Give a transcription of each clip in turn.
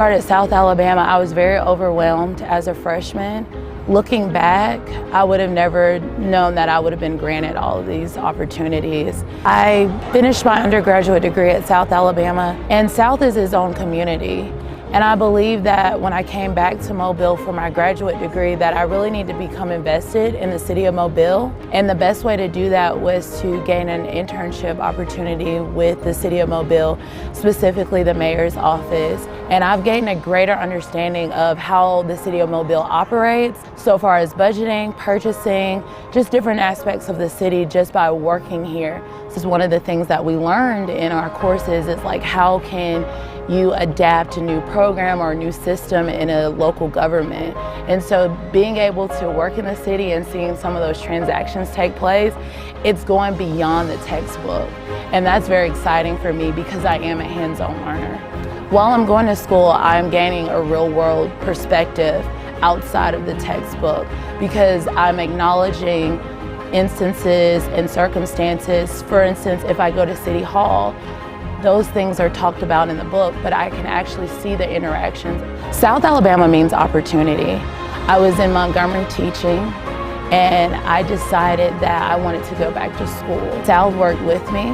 At South Alabama, I was very overwhelmed as a freshman. Looking back, I would have never known that I would have been granted all of these opportunities. I finished my undergraduate degree at South Alabama, and South is its own community. And I believe that when I came back to Mobile for my graduate degree, that I really need to become invested in the city of Mobile. And the best way to do that was to gain an internship opportunity with the city of Mobile, specifically the mayor's office. And I've gained a greater understanding of how the city of Mobile operates, so far as budgeting, purchasing, just different aspects of the city just by working here. This is one of the things that we learned in our courses is like, how can you adapt a new program or a new system in a local government. And so being able to work in the city and seeing some of those transactions take place, it's going beyond the textbook. And that's very exciting for me because I am a hands-on learner. While I'm going to school, I'm gaining a real-world perspective outside of the textbook because I'm acknowledging instances and circumstances. For instance, if I go to City Hall, those things are talked about in the book, but I can actually see the interactions. South Alabama means opportunity. I was in Montgomery teaching, and I decided that I wanted to go back to school. South worked with me.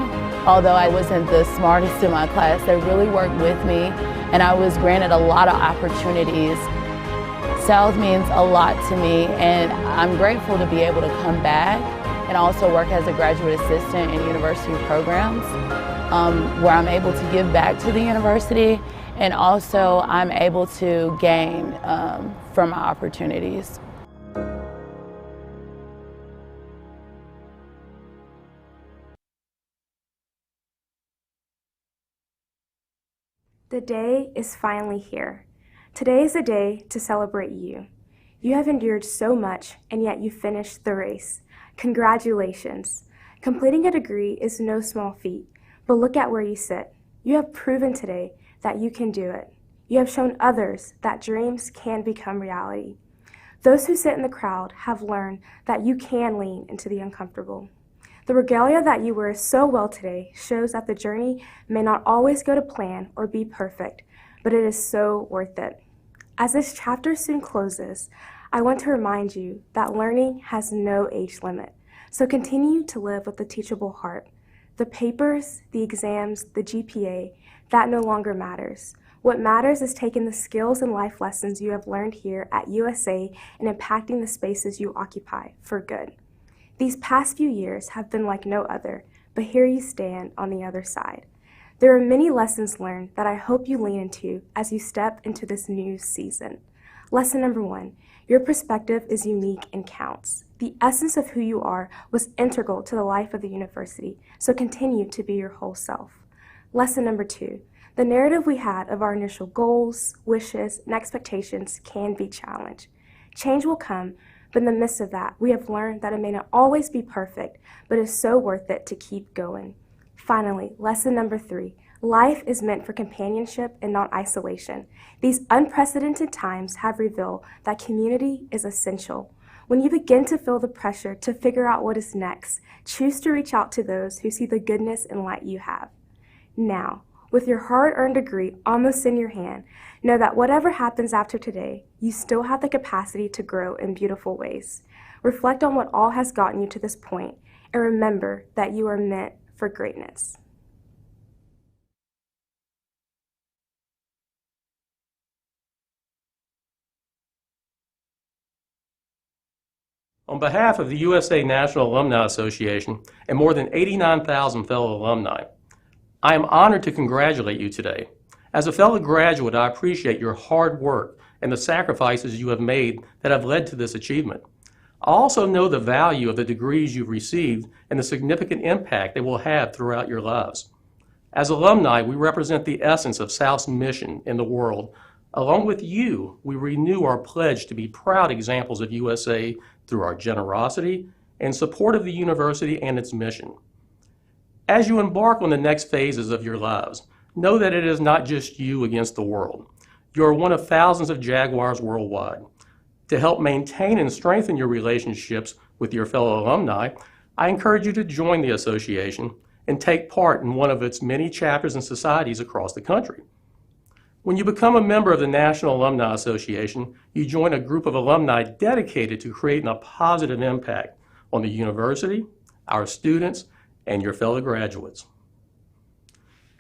Although I wasn't the smartest in my class, they really worked with me, and I was granted a lot of opportunities. South means a lot to me, and I'm grateful to be able to come back and also work as a graduate assistant in university programs, where I'm able to give back to the university, and also I'm able to gain from my opportunities. The day is finally here. Today is a day to celebrate you. You have endured so much, and yet you finished the race. Congratulations. Completing a degree is no small feat, but look at where you sit. You have proven today that you can do it. You have shown others that dreams can become reality. Those who sit in the crowd have learned that you can lean into the uncomfortable. The regalia that you wear so well today shows that the journey may not always go to plan or be perfect, but it is so worth it. As this chapter soon closes, I want to remind you that learning has no age limit, so continue to live with a teachable heart. The papers, the exams, the GPA, that no longer matters. What matters is taking the skills and life lessons you have learned here at USA and impacting the spaces you occupy for good. These past few years have been like no other, but here you stand on the other side. There are many lessons learned that I hope you lean into as you step into this new season. Lesson number 1, your perspective is unique and counts. The essence of who you are was integral to the life of the university, so continue to be your whole self. Lesson number 2, the narrative we had of our initial goals, wishes, and expectations can be challenged. Change will come, but in the midst of that, we have learned that it may not always be perfect, but is so worth it to keep going. Finally, lesson number 3, life is meant for companionship and not isolation. These unprecedented times have revealed that community is essential. When you begin to feel the pressure to figure out what is next, choose to reach out to those who see the goodness and light you have. Now, with your hard-earned degree almost in your hand, know that whatever happens after today, you still have the capacity to grow in beautiful ways. Reflect on what all has gotten you to this point, and remember that you are meant for greatness. On behalf of the USA National Alumni Association and more than 89,000 fellow alumni, I am honored to congratulate you today. As a fellow graduate, I appreciate your hard work and the sacrifices you have made that have led to this achievement. I also know the value of the degrees you've received and the significant impact they will have throughout your lives. As alumni, we represent the essence of South's mission in the world. Along with you, we renew our pledge to be proud examples of USA through our generosity and support of the university and its mission. As you embark on the next phases of your lives, know that it is not just you against the world. You are one of thousands of Jaguars worldwide. To help maintain and strengthen your relationships with your fellow alumni, I encourage you to join the association and take part in one of its many chapters and societies across the country. When you become a member of the National Alumni Association, you join a group of alumni dedicated to creating a positive impact on the university, our students, and your fellow graduates.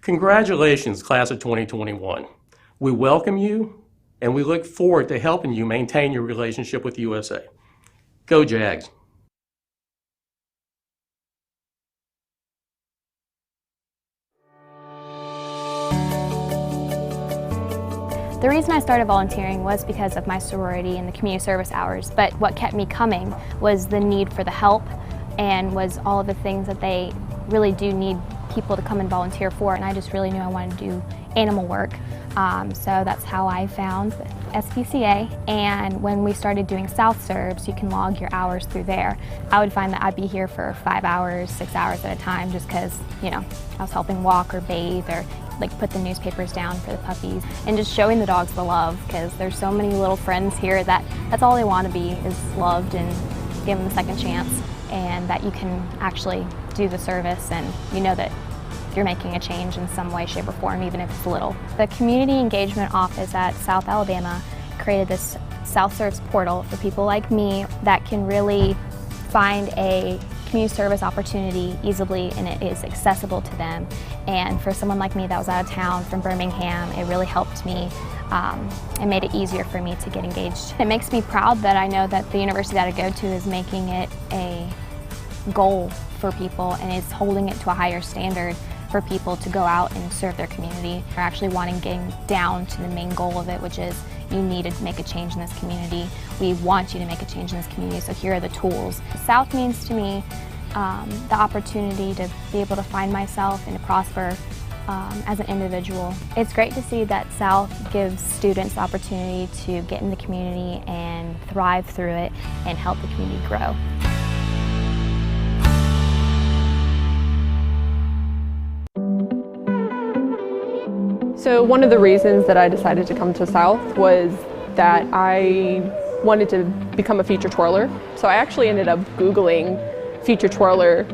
Congratulations, class of 2021. We welcome you, and we look forward to helping you maintain your relationship with USA. Go Jags! The reason I started volunteering was because of my sorority and the community service hours, but what kept me coming was the need for the help and was all of the things that they really do need people to come and volunteer for, and I just really knew I wanted to do animal work. So that's how I found SPCA, and when we started doing South Serves, you can log your hours through there. I would find that I'd be here for 5 hours, 6 hours at a time just because, you know, I was helping walk or bathe or like put the newspapers down for the puppies and just showing the dogs the love, because there's so many little friends here that that's all they want to be is loved, and give them a second chance, and that you can actually do the service and you know that you're making a change in some way, shape, or form, even if it's little. The Community Engagement Office at South Alabama created this South Serves portal for people like me that can really find a community service opportunity easily, and it is accessible to them. And for someone like me that was out of town from Birmingham, it really helped me and made it easier for me to get engaged. It makes me proud that I know that the university that I go to is making it a goal for people and is holding it to a higher standard for people to go out and serve their community. They're actually wanting getting down to the main goal of it, which is you need to make a change in this community. We want you to make a change in this community, so here are the tools. South means to me the opportunity to be able to find myself and to prosper as an individual. It's great to see that South gives students the opportunity to get in the community and thrive through it and help the community grow. So one of the reasons that I decided to come to South was that I wanted to become a feature twirler. So I actually ended up Googling feature twirler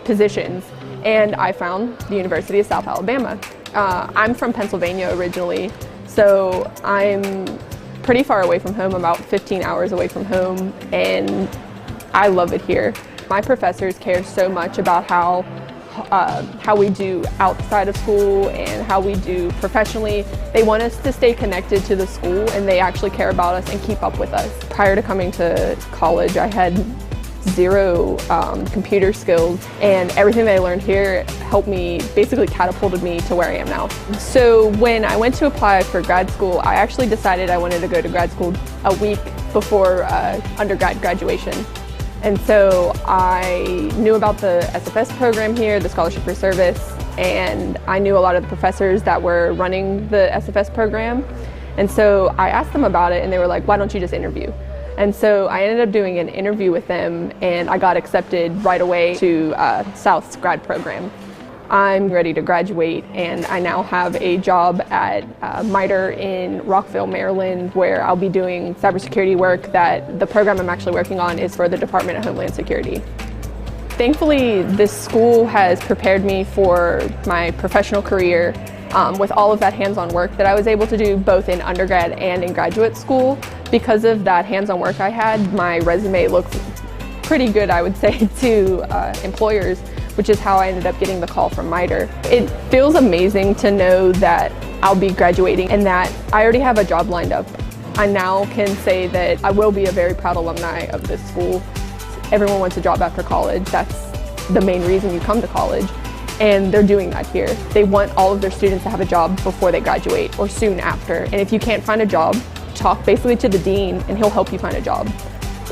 positions, and I found the University of South Alabama. I'm from Pennsylvania originally, so I'm pretty far away from home, about 15 hours away from home, and I love it here. My professors care so much about how we do outside of school and how we do professionally. They want us to stay connected to the school, and they actually care about us and keep up with us. Prior to coming to college, I had zero computer skills, and everything that I learned here helped me, basically catapulted me to where I am now. So when I went to apply for grad school, I actually decided I wanted to go to grad school a week before undergrad graduation. And so I knew about the SFS program here, the Scholarship for Service, and I knew a lot of the professors that were running the SFS program. And so I asked them about it, and they were like, why don't you just interview? And so I ended up doing an interview with them, and I got accepted right away to South's grad program. I'm ready to graduate, and I now have a job at MITRE in Rockville, Maryland, where I'll be doing cybersecurity work. That the program I'm actually working on is for the Department of Homeland Security. Thankfully, this school has prepared me for my professional career with all of that hands-on work that I was able to do both in undergrad and in graduate school. Because of that hands-on work I had, my resume looks pretty good, I would say, to employers, which is how I ended up getting the call from MITRE. It feels amazing to know that I'll be graduating and that I already have a job lined up. I now can say that I will be a very proud alumni of this school. Everyone wants a job after college. That's the main reason you come to college, and they're doing that here. They want all of their students to have a job before they graduate or soon after. And if you can't find a job, talk basically to the dean and he'll help you find a job.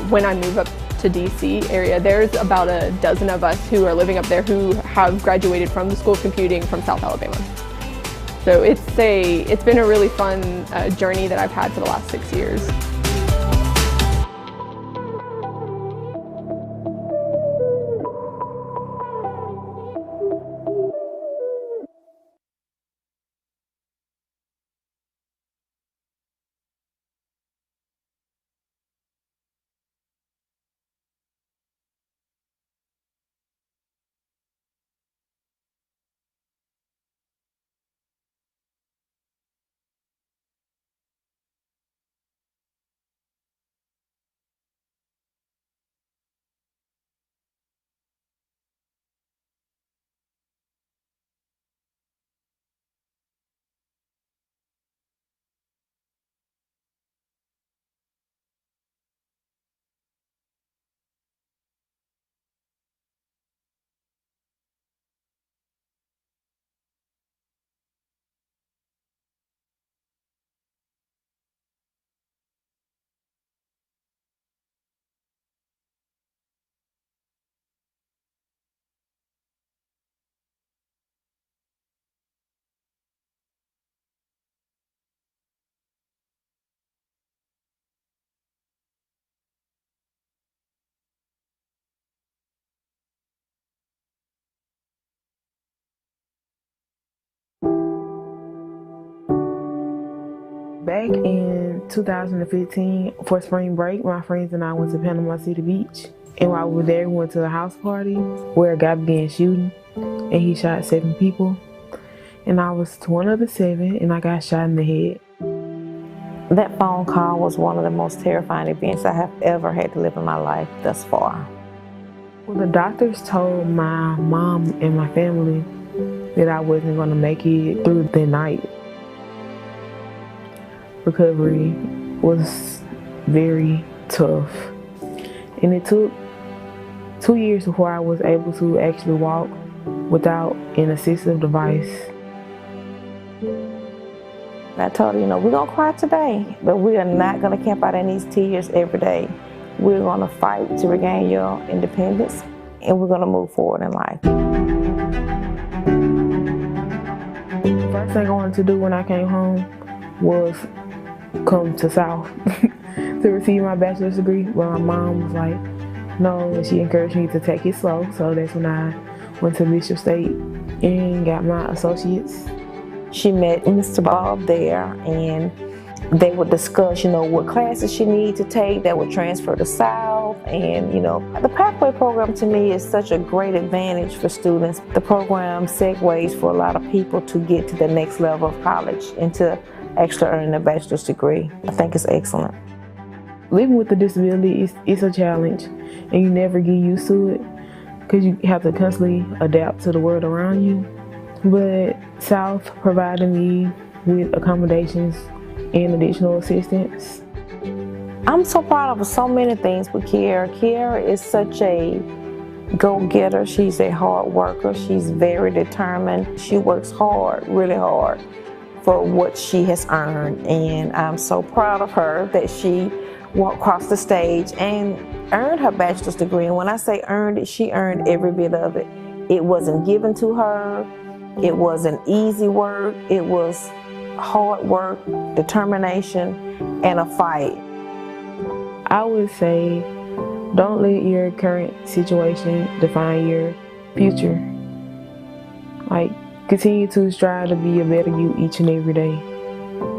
When I move up to DC area, there's about a dozen of us who are living up there who have graduated from the School of Computing from South Alabama. So it's been a really fun journey that I've had for the last 6 years. Back in 2015, for spring break, my friends and I went to Panama City Beach. And while we were there, we went to a house party where a guy began shooting, and he shot 7 people. And I was one of the 7, and I got shot in the head. That phone call was one of the most terrifying events I have ever had to live in my life thus far. Well, the doctors told my mom and my family that I wasn't going to make it through the night. Recovery was very tough. And it took 2 years before I was able to actually walk without an assistive device. I told her, we're going to cry today, but we are not going to camp out in these tears every day. We're going to fight to regain your independence, and we're going to move forward in life. The first thing I wanted to do when I came home was come to South to receive my bachelor's degree, but my mom was like, no, and she encouraged me to take it slow, so that's when I went to Bishop State and got my associates. She met Mr. Bob there, and they would discuss, what classes she needed to take that would transfer to South. And, the Pathway program to me is such a great advantage for students. The program segues for a lot of people to get to the next level of college and to actually earn a bachelor's degree. I think it's excellent. Living with a disability is a challenge, and you never get used to it because you have to constantly adapt to the world around you. But South provided me with accommodations and additional assistance. I'm so proud of so many things with Kiara. Kiara is such a go-getter. She's a hard worker. She's very determined. She works hard, really hard, for what she has earned. And I'm so proud of her that she walked across the stage and earned her bachelor's degree. And when I say earned it, she earned every bit of it. It wasn't given to her. It wasn't easy work. It was hard work, determination, and a fight. I would say, don't let your current situation define your future. Continue to strive to be a better you each and every day,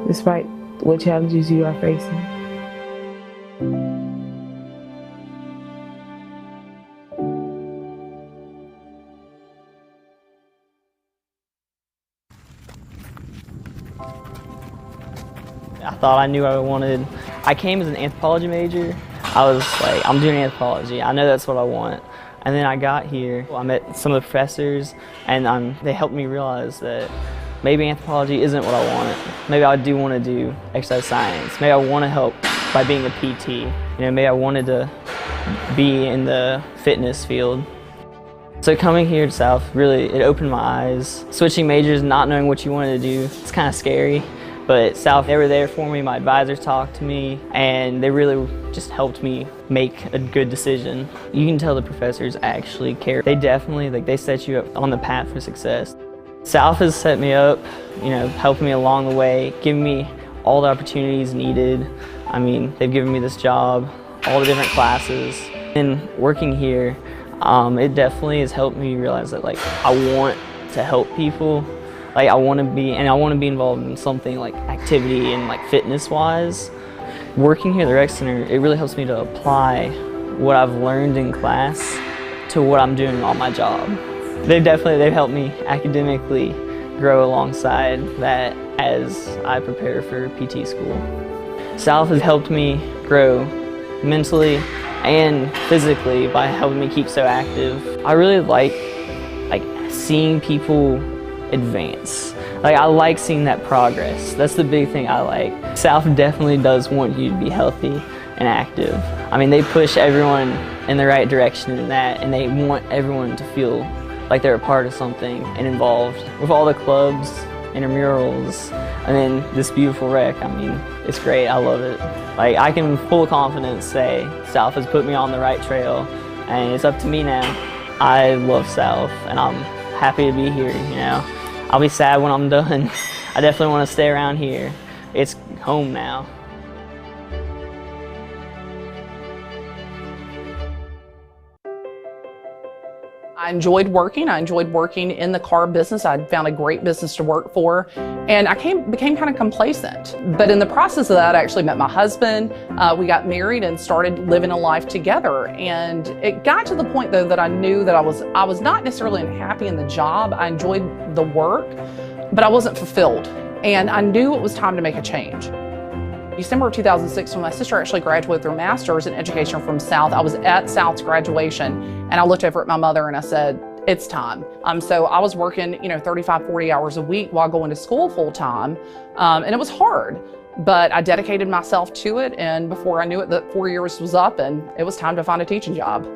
despite what challenges you are facing. I thought I knew what I wanted. I came as an anthropology major. I was like, I'm doing anthropology. I know that's what I want. And then I got here. I met some of the professors, and they helped me realize that maybe anthropology isn't what I want. Maybe I do want to do exercise science. Maybe I want to help by being a PT. Maybe I wanted to be in the fitness field. So coming here to South, really, it opened my eyes. Switching majors, not knowing what you wanted to do, it's kind of scary. But South, they were there for me, my advisors talked to me, and they really just helped me make a good decision. You can tell the professors actually care. They definitely, they set you up on the path for success. South has set me up, helping me along the way, giving me all the opportunities needed. I mean, they've given me this job, all the different classes. And working here, it definitely has helped me realize that I want to help people. I want to be involved in something like activity and fitness-wise. Working here at the Rec Center, it really helps me to apply what I've learned in class to what I'm doing on my job. They've helped me academically grow alongside that as I prepare for PT school. South has helped me grow mentally and physically by helping me keep so active. I really like seeing people advance. I like seeing that progress. That's the big thing I like. South definitely does want you to be healthy and active. I mean, they push everyone in the right direction in that, and they want everyone to feel like they're a part of something and involved. With all the clubs, intramurals, and then this beautiful rec, I mean, it's great, I love it. I can full confidence say South has put me on the right trail, and it's up to me now. I love South, and I'm happy to be here, I'll be sad when I'm done. I definitely want to stay around here. It's home now. I enjoyed working. I enjoyed working in the car business. I found a great business to work for, and I became kind of complacent. But in the process of that, I actually met my husband. We got married and started living a life together. And it got to the point, though, that I knew that I was not necessarily unhappy in the job. I enjoyed the work, but I wasn't fulfilled. And I knew it was time to make a change. December of 2006, when my sister actually graduated with her master's in education from South, I was at South's graduation, and I looked over at my mother and I said, it's time. So I was working, 35, 40 hours a week while going to school full time, and it was hard, but I dedicated myself to it, and before I knew it, the 4 years was up and it was time to find a teaching job.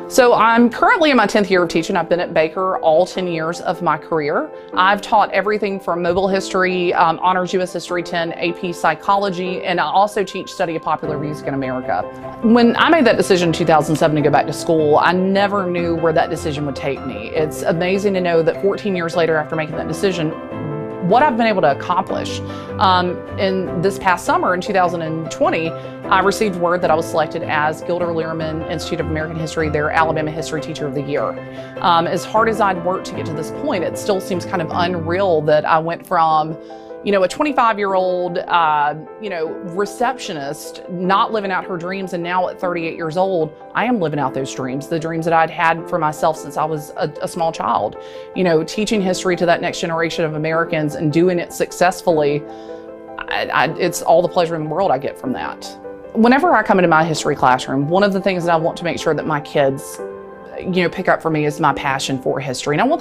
So I'm currently in my 10th year of teaching. I've been at Baker all 10 years of my career. I've taught everything from mobile history, honors US History 10, AP psychology, and I also teach study of popular music in America. When I made that decision in 2007 to go back to school, I never knew where that decision would take me. It's amazing to know that 14 years later after making that decision, what I've been able to accomplish. In this past summer in 2020, I received word that I was selected as Gilder Lehrman Institute of American History, their Alabama History Teacher of the Year. As hard as I'd worked to get to this point, it still seems kind of unreal that I went from a 25-year-old, receptionist, not living out her dreams, and now at 38 years old, I am living out those dreams, the dreams that I'd had for myself since I was a small child. Teaching history to that next generation of Americans and doing it successfully, it's all the pleasure in the world I get from that. Whenever I come into my history classroom, one of the things that I want to make sure that my kids pick up for me is my passion for history. And I want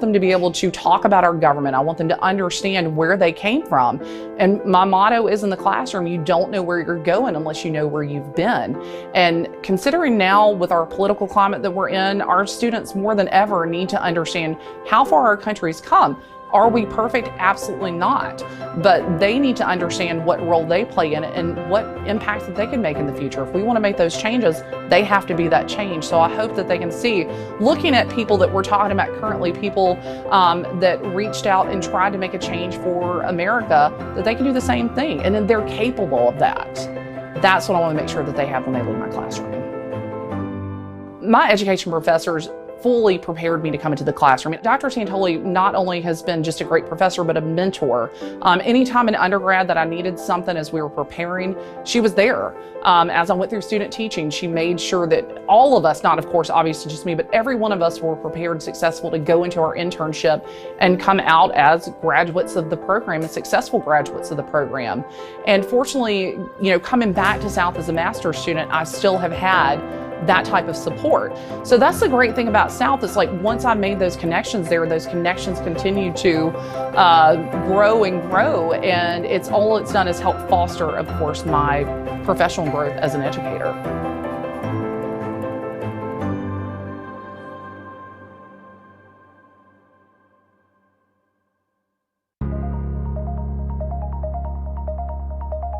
them to be able to talk about our government. I want them to understand where they came from. And my motto is in the classroom, you don't know where you're going unless you know where you've been. And considering now with our political climate that we're in, our students more than ever need to understand how far our country's come. Are we perfect? Absolutely not. But they need to understand what role they play in it and what impact that they can make in the future. If we want to make those changes, they have to be that change. So I hope that they can see, looking at people that we're talking about currently, people that reached out and tried to make a change for America, that they can do the same thing. And then they're capable of that. That's what I want to make sure that they have when they leave my classroom. My education professors fully prepared me to come into the classroom. Dr. Santoli not only has been just a great professor, but a mentor. Anytime in undergrad that I needed something as we were preparing, she was there. As I went through student teaching, she made sure that all of us, not of course obviously just me, but every one of us were prepared and successful to go into our internship and come out as graduates of the program and successful graduates of the program. And fortunately, coming back to South as a master's student, I still have had that type of support. So that's the great thing about South. It's like once I made those connections there, those connections continue to grow and grow, and all it's done is help foster, of course, my professional growth as an educator.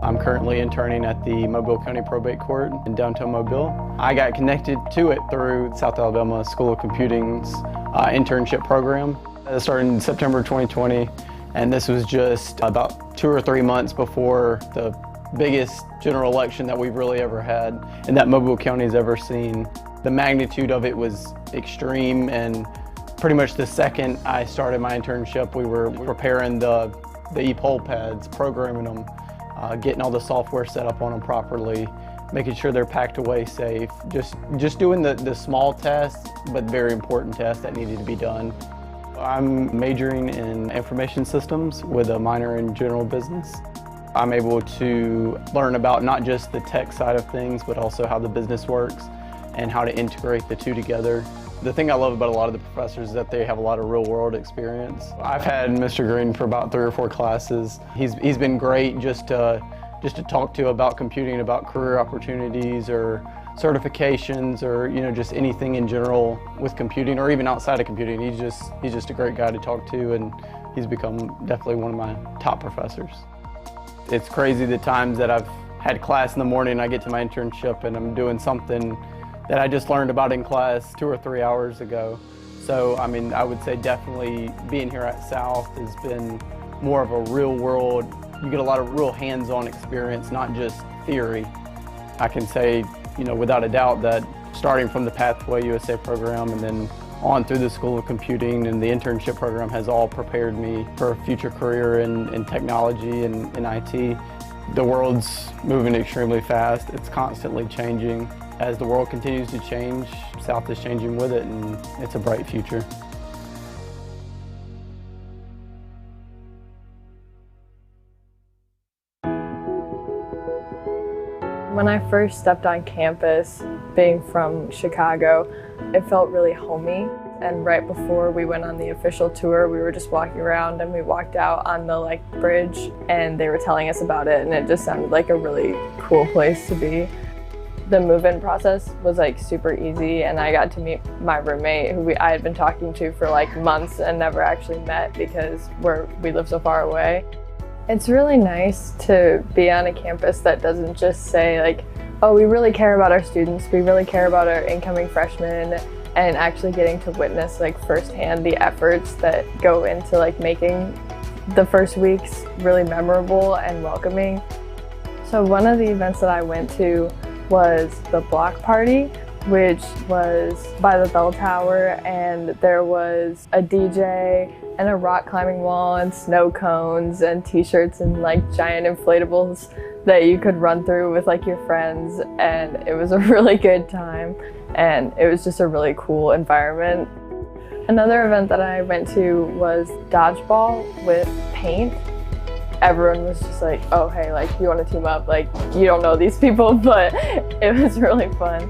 I'm currently interning at the Mobile County Probate Court in downtown Mobile. I got connected to it through South Alabama School of Computing's internship program. It started in September 2020, and this was just about 2 or 3 months before the biggest general election that we've really ever had and that Mobile County's ever seen. The magnitude of it was extreme, and pretty much the second I started my internship, we were preparing the e-poll pads, programming them, getting all the software set up on them properly, making sure they're packed away safe, just doing the small tests, but very important tests that needed to be done. I'm majoring in information systems with a minor in general business. I'm able to learn about not just the tech side of things, but also how the business works and how to integrate the two together. The thing I love about a lot of the professors is that they have a lot of real-world experience. I've had Mr. Green for about 3 or 4 classes. He's been great just to talk to about computing, about career opportunities or certifications, or just anything in general with computing or even outside of computing. He's just a great guy to talk to, and he's become definitely one of my top professors. It's crazy the times that I've had class in the morning, I get to my internship and I'm doing something that I just learned about in class 2 or 3 hours ago. So, I mean, I would say definitely being here at South has been more of a real world, you get a lot of real hands-on experience, not just theory. I can say, without a doubt that starting from the Pathway USA program and then on through the School of Computing, and the internship program has all prepared me for a future career in technology and in IT. The world's moving extremely fast. It's constantly changing. As the world continues to change, South is changing with it, and it's a bright future. When I first stepped on campus, being from Chicago, it felt really homey. And right before we went on the official tour, we were just walking around and we walked out on the bridge and they were telling us about it, and it just sounded like a really cool place to be. The move-in process was super easy, and I got to meet my roommate who I had been talking to for months and never actually met because we live so far away. It's really nice to be on a campus that doesn't just say oh, we really care about our students, we really care about our incoming freshmen, and actually getting to witness firsthand the efforts that go into making the first weeks really memorable and welcoming. So one of the events that I went to was the block party, which was by the bell tower, and there was a DJ and a rock climbing wall and snow cones and t-shirts and giant inflatables that you could run through with your friends, and it was a really good time, and it was just a really cool environment. Another event that I went to was dodgeball with paint. Everyone was just oh hey, you want to team up, you don't know these people, but it was really fun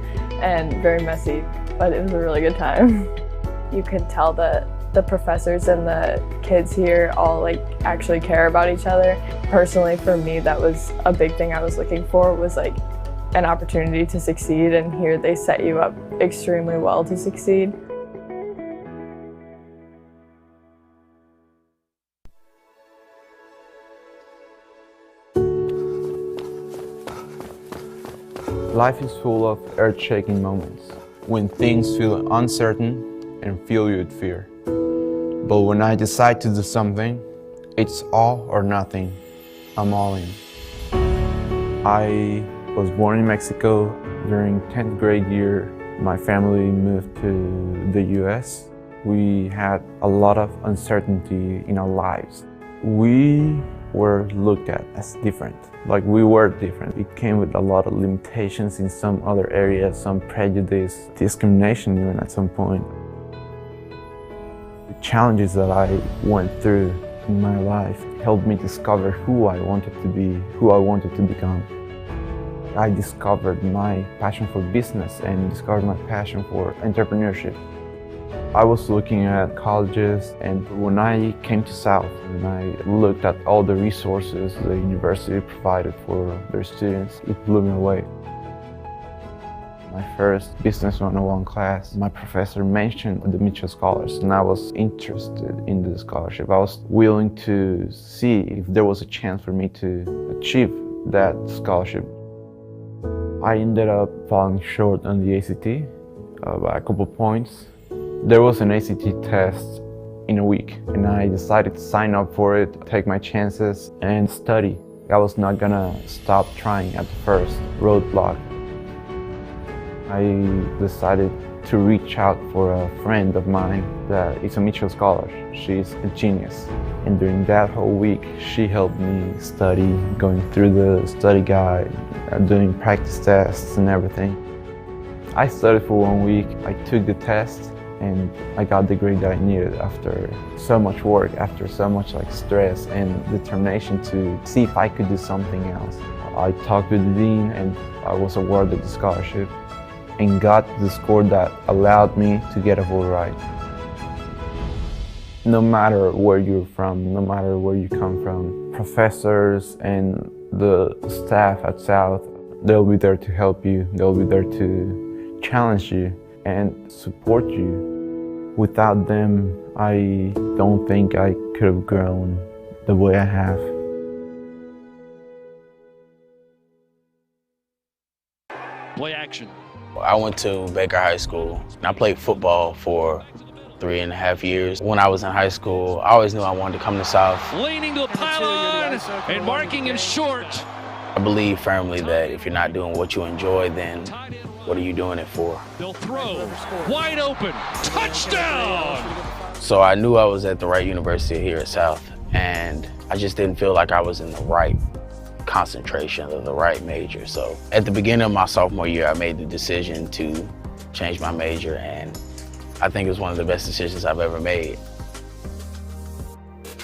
and very messy, but it was a really good time. You could tell that the professors and the kids here all actually care about each other. Personally, for me, that was a big thing I was looking for, was an opportunity to succeed, and here they set you up extremely well to succeed. Life is full of earth-shaking moments, when things feel uncertain and fill you with fear. But when I decide to do something, it's all or nothing. I'm all in. I was born in Mexico. During 10th grade year, my family moved to the US. We had a lot of uncertainty in our lives. We were looked at as different. We were different. It came with a lot of limitations in some other areas, some prejudice, discrimination even at some point. The challenges that I went through in my life helped me discover who I wanted to be, who I wanted to become. I discovered my passion for business and discovered my passion for entrepreneurship. I was looking at colleges, and when I came to South and I looked at all the resources the university provided for their students, it blew me away. My first Business 101 class, my professor mentioned the Mitchell Scholars, and I was interested in the scholarship. I was willing to see if there was a chance for me to achieve that scholarship. I ended up falling short on the ACT by a couple points. There was an ACT test in a week, and I decided to sign up for it, take my chances, and study. I was not gonna stop trying at the first roadblock. I decided to reach out for a friend of mine that is a Mitchell Scholar. She's a genius. And during that whole week, she helped me study, going through the study guide, doing practice tests and everything. I studied for 1 week, I took the test, and I got the grade that I needed after so much work, after so much stress and determination to see if I could do something else. I talked with the dean and I was awarded the scholarship and got the score that allowed me to get a full ride. No matter where you're from, no matter where you come from, professors and the staff at South, they'll be there to help you, they'll be there to challenge you and support you. Without them, I don't think I could have grown the way I have. Play action. I went to Baker High School and I played football for 3.5 years. When I was in high school, I always knew I wanted to come to South. Leaning to the pylon and marking him short. I believe firmly that if you're not doing what you enjoy, then What are you doing it for? They'll throw. Wide open. Touchdown! So I knew I was at the right university here at South, and I just didn't feel like I was in the right concentration or the right major. So at the beginning of my sophomore year, I made the decision to change my major, and I think it was one of the best decisions I've ever made.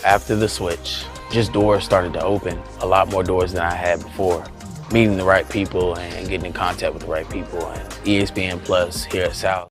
After the switch, just doors started to open, a lot more doors than I had before. Meeting the right people and getting in contact with the right people, and ESPN Plus here at South.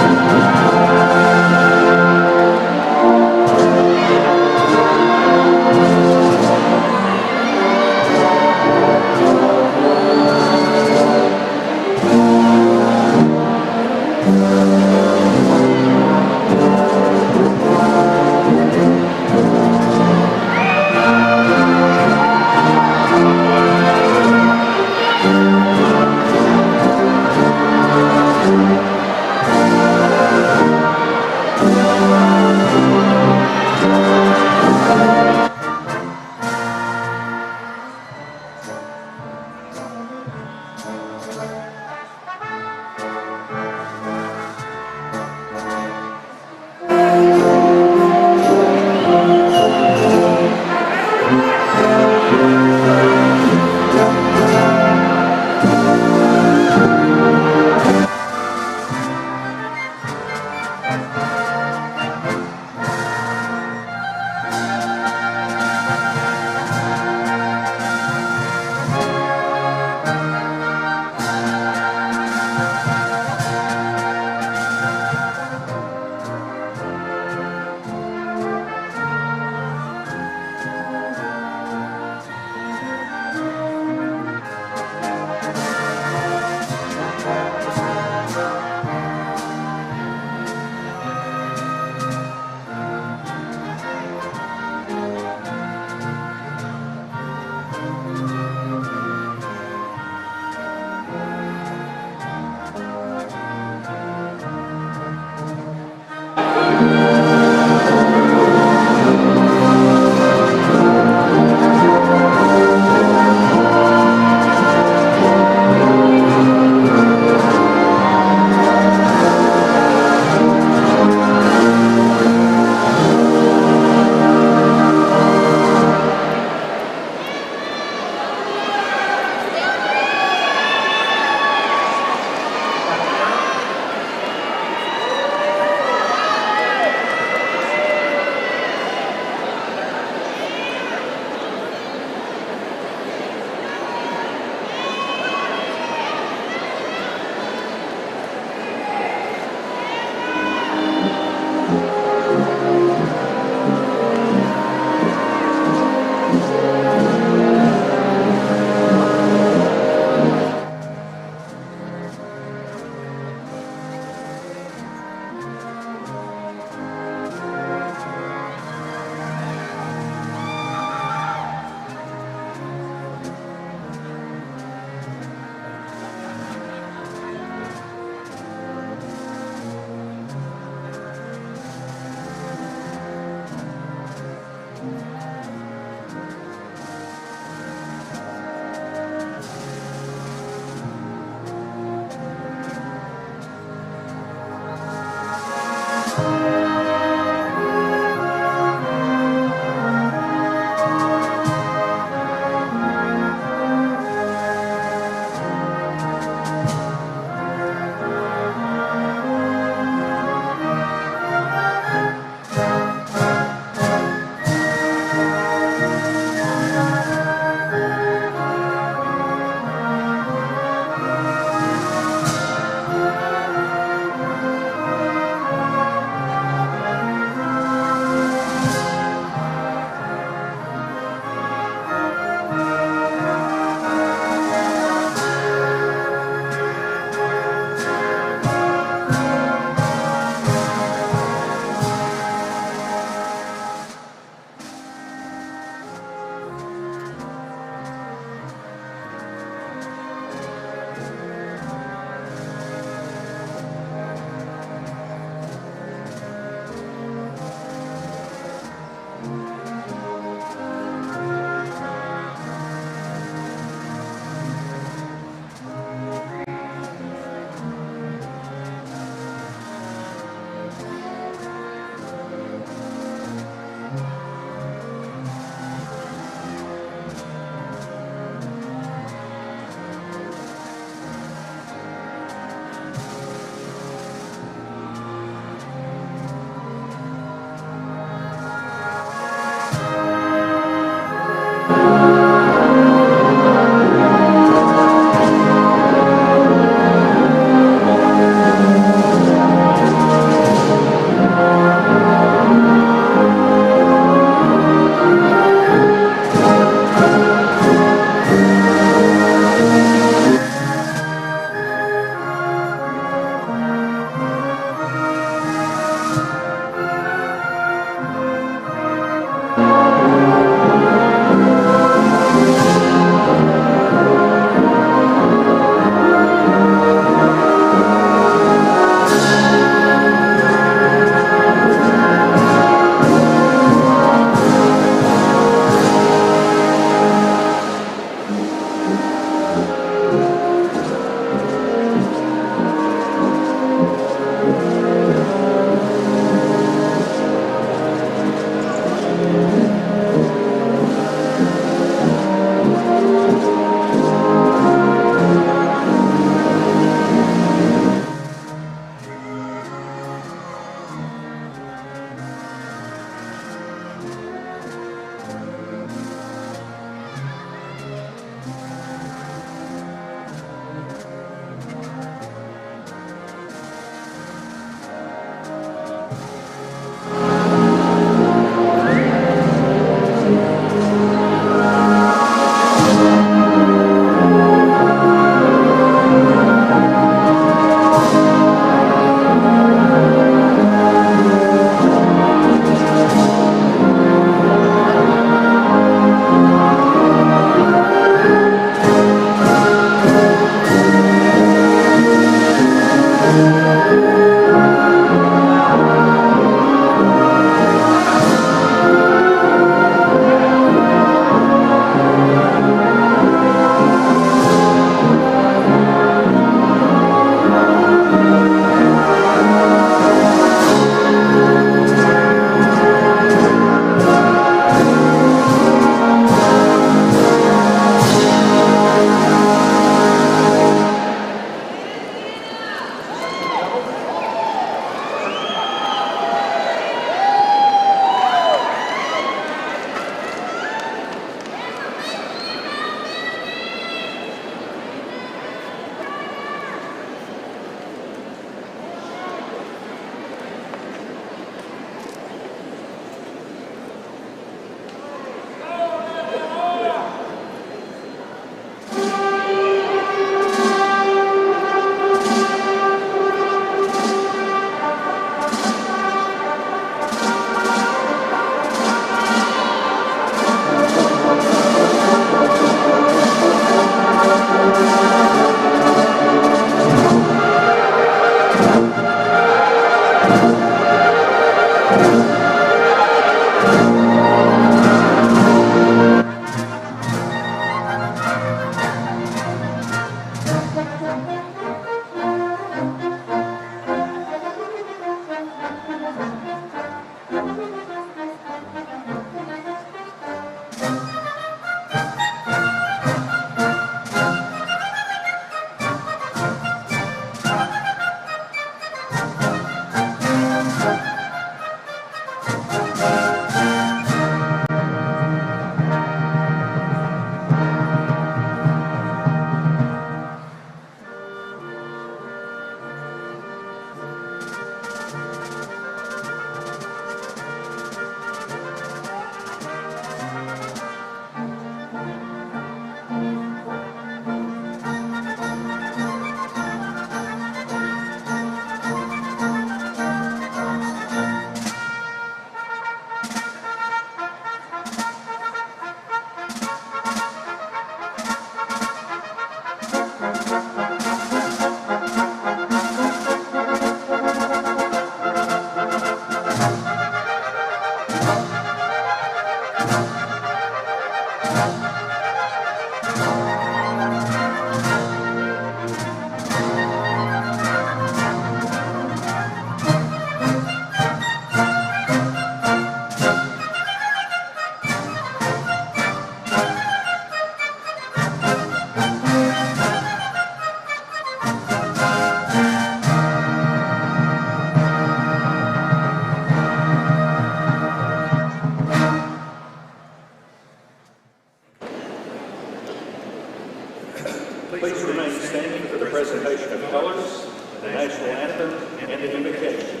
Please remain standing for the presentation of colors, the national anthem, and the invocation.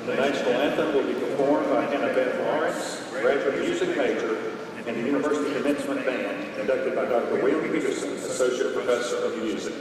The national anthem will be performed by Annabelle Lawrence, graduate music major, and the University Commencement Band, conducted by Dr. William Peterson, Associate Professor of Music.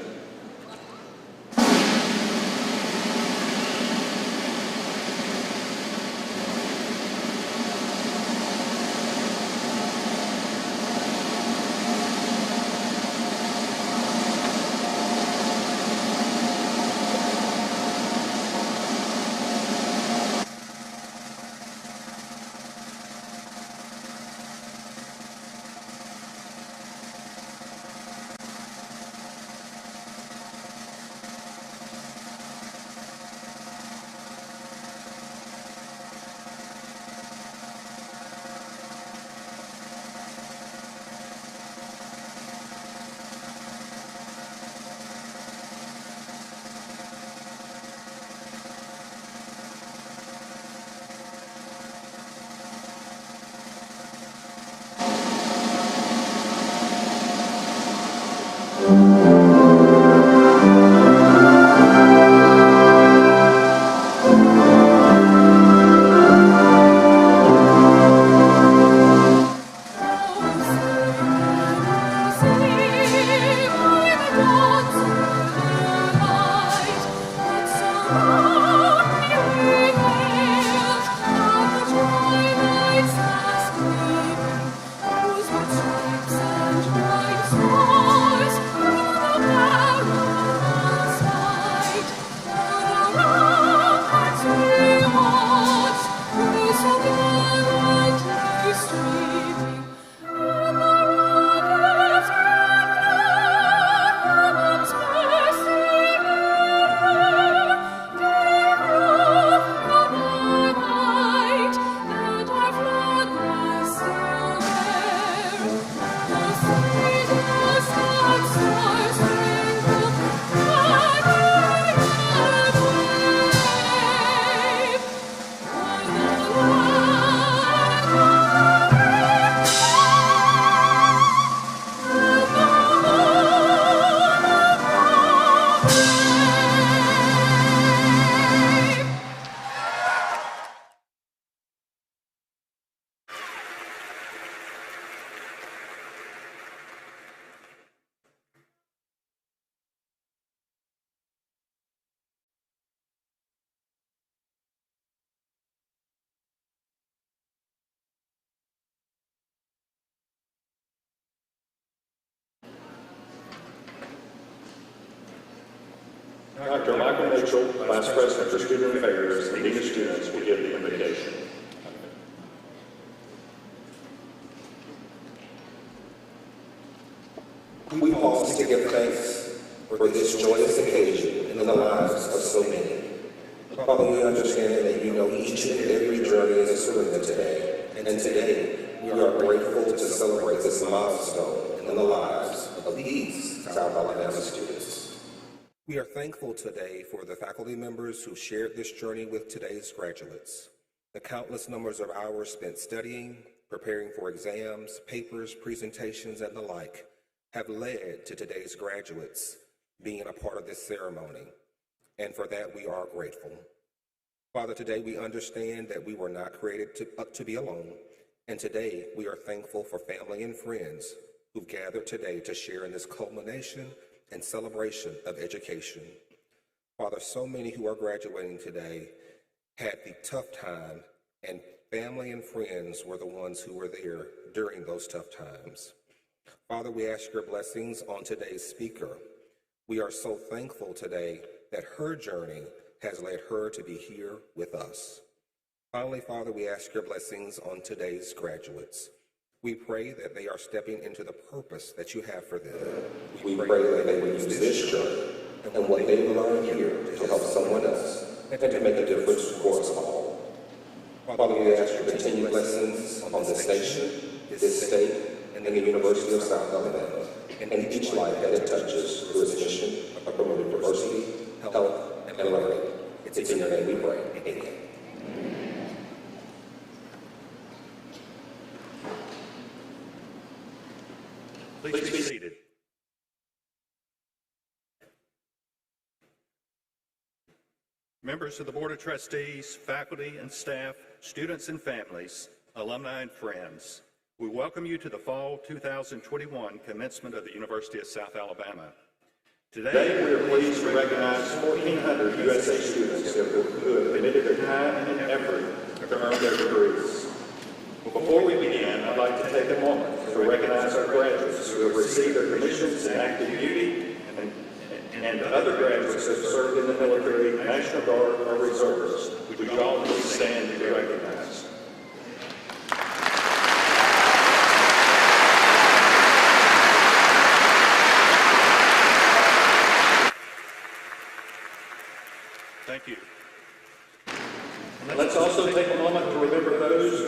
Dr. Michael Mitchell, Vice President for Student Affairs and Dean of Students, will give the invocation. We pause to give thanks for this joyous occasion in the lives of so many. Father, we understand that you know each and every journey is surrendered today, and today we are grateful to celebrate this milestone in the lives of these South Alabama students. We are thankful today for the faculty members who shared this journey with today's graduates, the countless numbers of hours spent studying, preparing for exams, papers, presentations, and the like, have led to today's graduates being a part of this ceremony, and for that we are grateful. Father, today we understand that we were not created to be alone, and today we are thankful for family and friends who've gathered today to share in this culmination and celebration of education. Father, so many who are graduating today had the tough time, and family and friends were the ones who were there during those tough times. Father, we ask your blessings on today's speaker. We are so thankful today that her journey has led her to be here with us. Finally, Father, we ask your blessings on today's graduates. We pray that they are stepping into the purpose that you have for them. We pray that they will use this journey and what they learn here to help someone else and to make a difference for us all. Father, we ask your continued blessings on this nation, this state, and the University of South Alabama, and each life that it touches through its mission of promoting diversity, health, and learning. It's in your name we pray. Amen. Please be seated. Members of the Board of Trustees, faculty and staff, students and families, alumni and friends, we welcome you to the Fall 2021 commencement of the University of South Alabama. Today, we are pleased to recognize 1,400 USA students who have committed their time and effort to earn their degrees. Before we begin, I'd like to take a moment to recognize our graduates who have received their commissions in active duty and other graduates who have served in the military, National Guard, or reserves. Would you all please stand to be recognized? Thank you. And let's also take a moment to remember those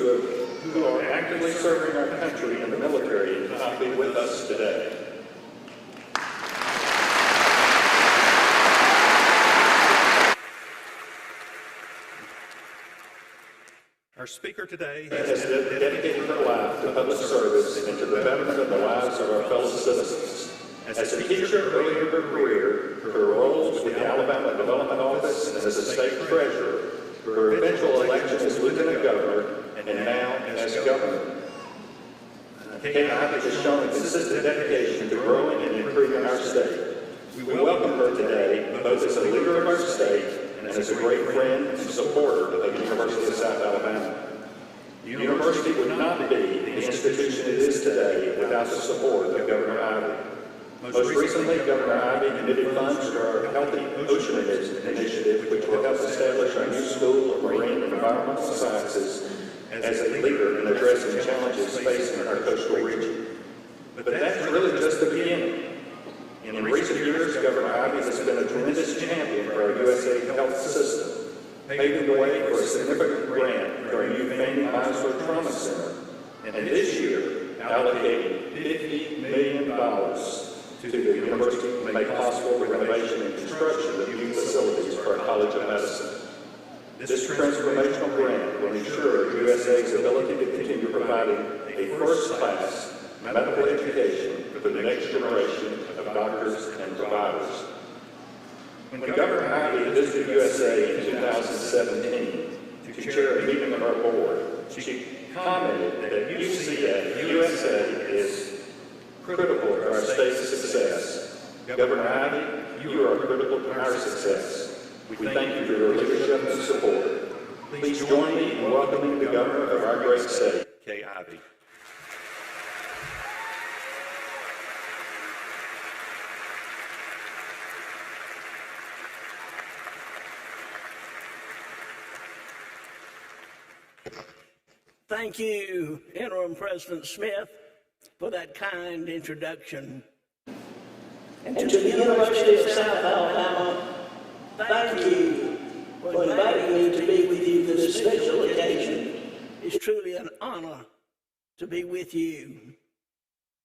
who are actively serving our country in the military and cannot be with us today. Our speaker today has dedicated her life to public service and to the betterment of the lives of our fellow citizens. As a teacher early in her career, her roles with the Alabama Development Office and as a state treasurer, her eventual election as lieutenant governor, and now as governor. Kate Ivey has shown a consistent dedication to growing and improving our state. We welcome her today both as a leader of our state and as a great friend and supporter of the University of South Alabama. The university would not be the institution it is today without the support of Governor Ivey. Most recently, Governor Ivey committed funds to our Healthy Ocean Initiative, which will help establish our new School of Marine and Environmental Sciences as a leader in addressing challenges facing our coastal region. But that's really just the beginning. In recent years, Governor Ivey has been a tremendous champion for our USA health system, paving the way for a significant grant for our new Fannie Meisler Trauma Center, and this year allocating $50 million to the university to make possible the renovation and construction of new facilities for our College of Medicine. This transformational grant will ensure USA's ability to continue providing a first-class medical education for the next generation of doctors and providers. When Governor Ivey visited USA in 2017 to chair a meeting of our board, she commented that USA is critical to our state's success. Governor Ivey, you are critical to our success. We thank you for your leadership and support. Please join me in welcoming the governor of our great state, Kay Ivey. Thank you, Interim President Smith, for that kind introduction. And to the University of South Alabama, thank you for inviting me to be with you for this special occasion. It's truly an honor to be with you.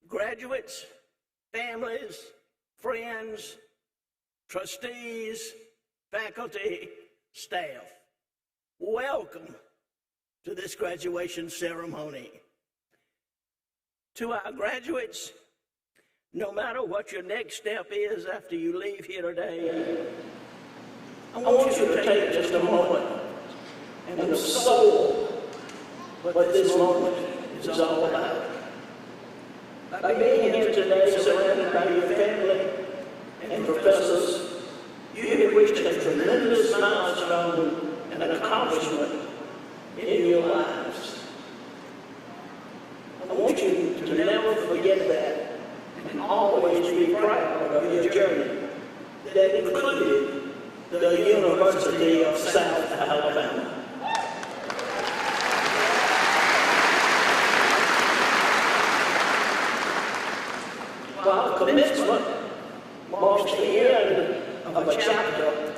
Graduates, families, friends, trustees, faculty, staff, welcome to this graduation ceremony. To our graduates, no matter what your next step is after you leave here today, I want you to take just a moment and soul what this moment is all about. By being here today, surrounded by your family and professors, you have reached a tremendous milestone and accomplishment in your lives. I want you to never forget that and always be proud of your journey that included the University of South Alabama. While commencement marks the end of a chapter,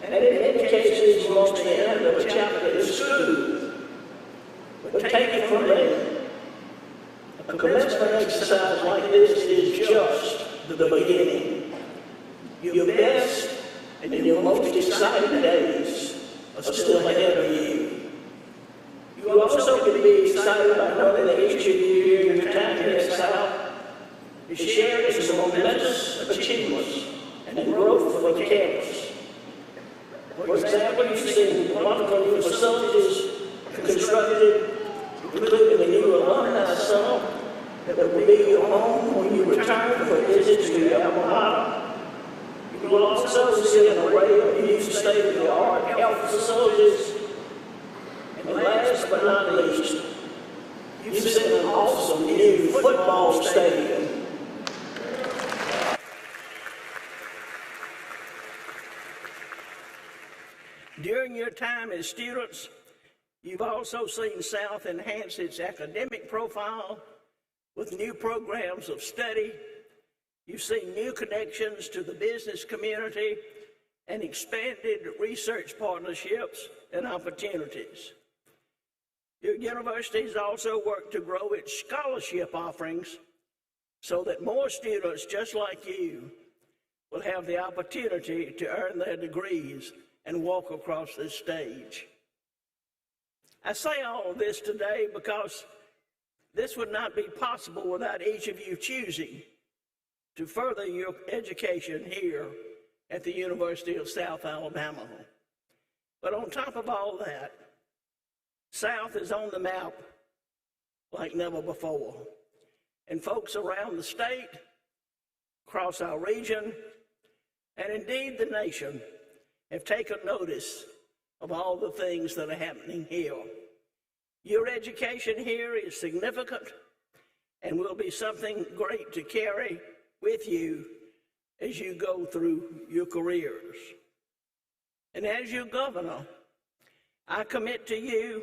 and in many cases marks the end of a chapter in school, but take it from me, a commencement exercise like this is just the beginning. Your best and your most exciting days are still ahead of you. You also can be excited by knowing that each of you during your time here at South is sharing some momentous achievements and growth for the campus. For example, you've seen wonderful new facilities constructed, including a new alumni center that will be your home when you return for visits to your alma mater. You will also see an array of new state-of-the-art health facilities. And last but not least, you've seen an awesome new football stadium. During your time as students, you've also seen South enhance its academic profile with new programs of study. You've seen new connections to the business community and expanded research partnerships and opportunities. Your university has also worked to grow its scholarship offerings so that more students just like you will have the opportunity to earn their degrees and walk across this stage. I say all of this today because this would not be possible without each of you choosing to further your education here at the University of South Alabama. But on top of all that, South is on the map like never before. And folks around the state, across our region, and indeed the nation have taken notice of all the things that are happening here. Your education here is significant and will be something great to carry with you as you go through your careers. And as your governor, I commit to you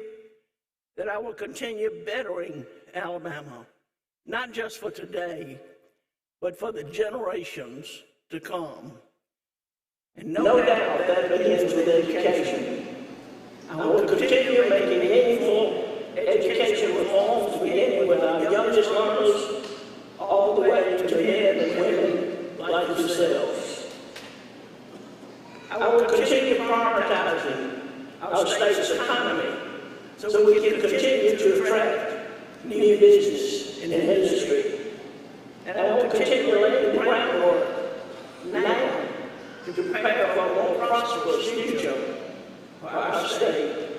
that I will continue bettering Alabama, not just for today, but for the generations to come. And no doubt that begins with education. I will continue making meaningful education reforms, beginning with our youngest learners, all the way to men and women like yourselves. I will continue prioritizing our state's economy so we can continue to attract new business and industry. And I will continue laying the groundwork now to prepare for a more prosperous future for our state.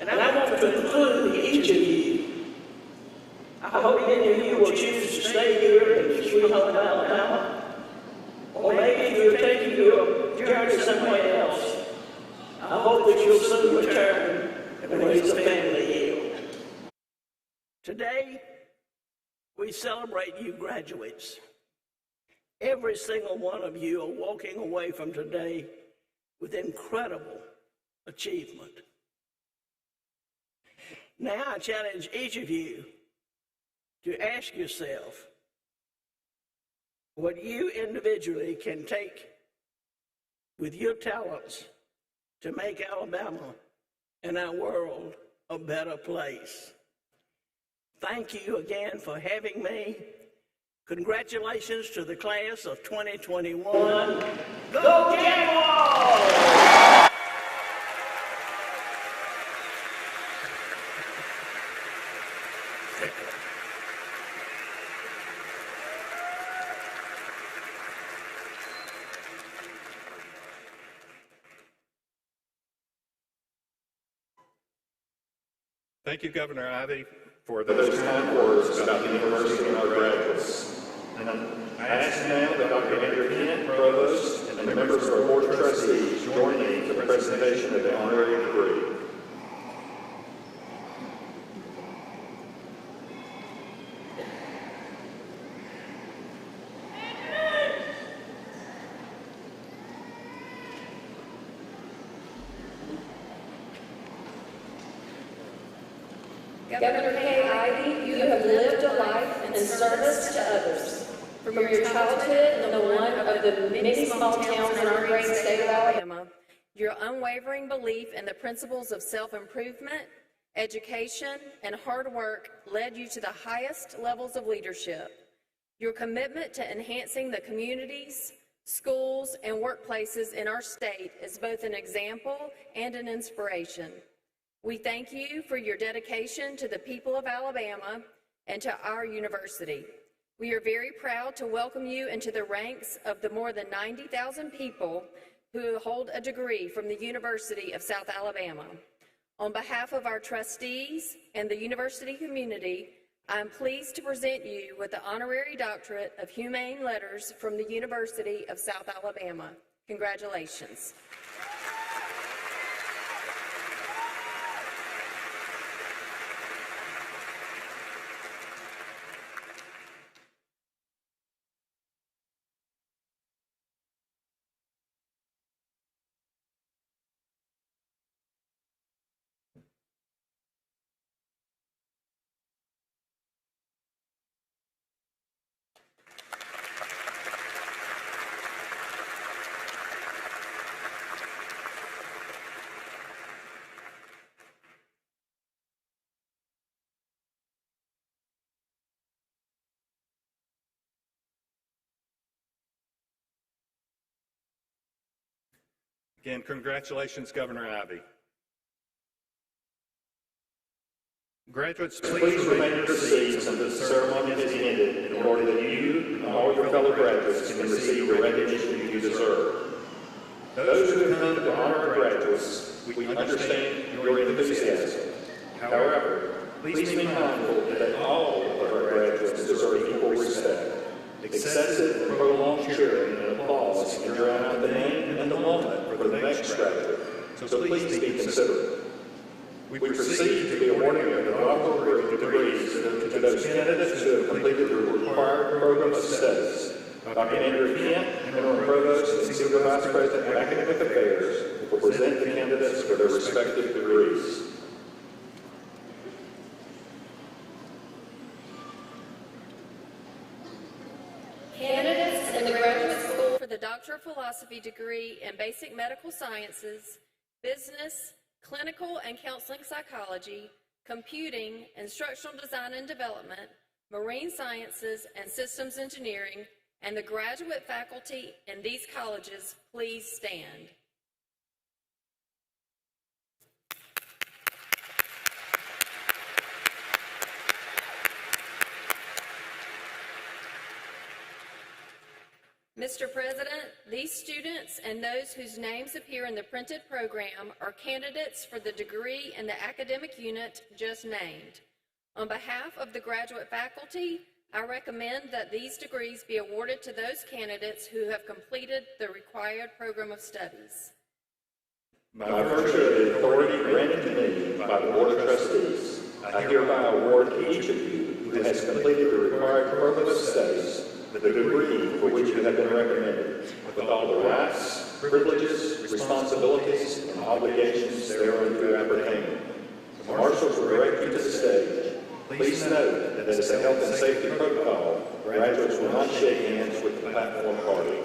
And I want to include each of you. I hope many of you will choose to stay here in sweet home Alabama, or maybe if you're taking your journey somewhere else, I hope that you'll soon return and raise a family here. Today, we celebrate you graduates. Every single one of you are walking away from today with incredible achievement. Now I challenge each of you to ask yourself what you individually can take with your talents to make Alabama and our world a better place. Thank you again for having me. Congratulations to the class of 2021. Go Jaguars! Thank you, Governor Ivey, for those kind words about the university and our graduates. And I ask now that Dr. Andrew Kent, Provost, and the members of our Board of Trustees join me for the presentation of the honorary degree. Governor Kay Ivey, you have lived a life in service to others. From your childhood in one of the many small towns in our great state of Alabama, your unwavering belief in the principles of self-improvement, education, and hard work led you to the highest levels of leadership. Your commitment to enhancing the communities, schools, and workplaces in our state is both an example and an inspiration. We thank you for your dedication to the people of Alabama and to our university. We are very proud to welcome you into the ranks of the more than 90,000 people who hold a degree from the University of South Alabama. On behalf of our trustees and the university community, I am pleased to present you with the Honorary Doctorate of Humane Letters from the University of South Alabama. Congratulations. Again, congratulations, Governor Ivey. Graduates, please remain in your seats until the ceremony has ended in order that you and all your fellow graduates can receive the recognition you deserve. Those who have come to honor our graduates, we understand your enthusiasm. However, please be mindful that all of our graduates deserve equal respect. Excessive and prolonged cheering and applause can drown out the name and the moment for the next graduate, so please be considerate. We proceed to the awarding of the doctoral degrees to those candidates who have completed the required program of studies. Dr. Andrew Kent, Interim Provost and Senior Vice President of Academic Affairs, will present the candidates for their respective degrees. Candidates in the Graduate School for the Doctor of Philosophy degree in Basic Medical Sciences, Business, Clinical and Counseling Psychology, Computing, Instructional Design and Development, Marine Sciences, and Systems Engineering, and the graduate faculty in these colleges, please stand. Mr. President, these students and those whose names appear in the printed program are candidates for the degree in the academic unit just named. On behalf of the graduate faculty, I recommend that these degrees be awarded to those candidates who have completed the required program of studies. By virtue of the authority granted to me by the Board of Trustees, I hereby award each of you who has completed the required program of studies the degree for which you have been recommended, with all the rights, privileges, responsibilities, and obligations thereunto appertaining. The marshals will direct you to the stage. Please note that as a health and safety protocol, graduates will not shake hands with the platform party.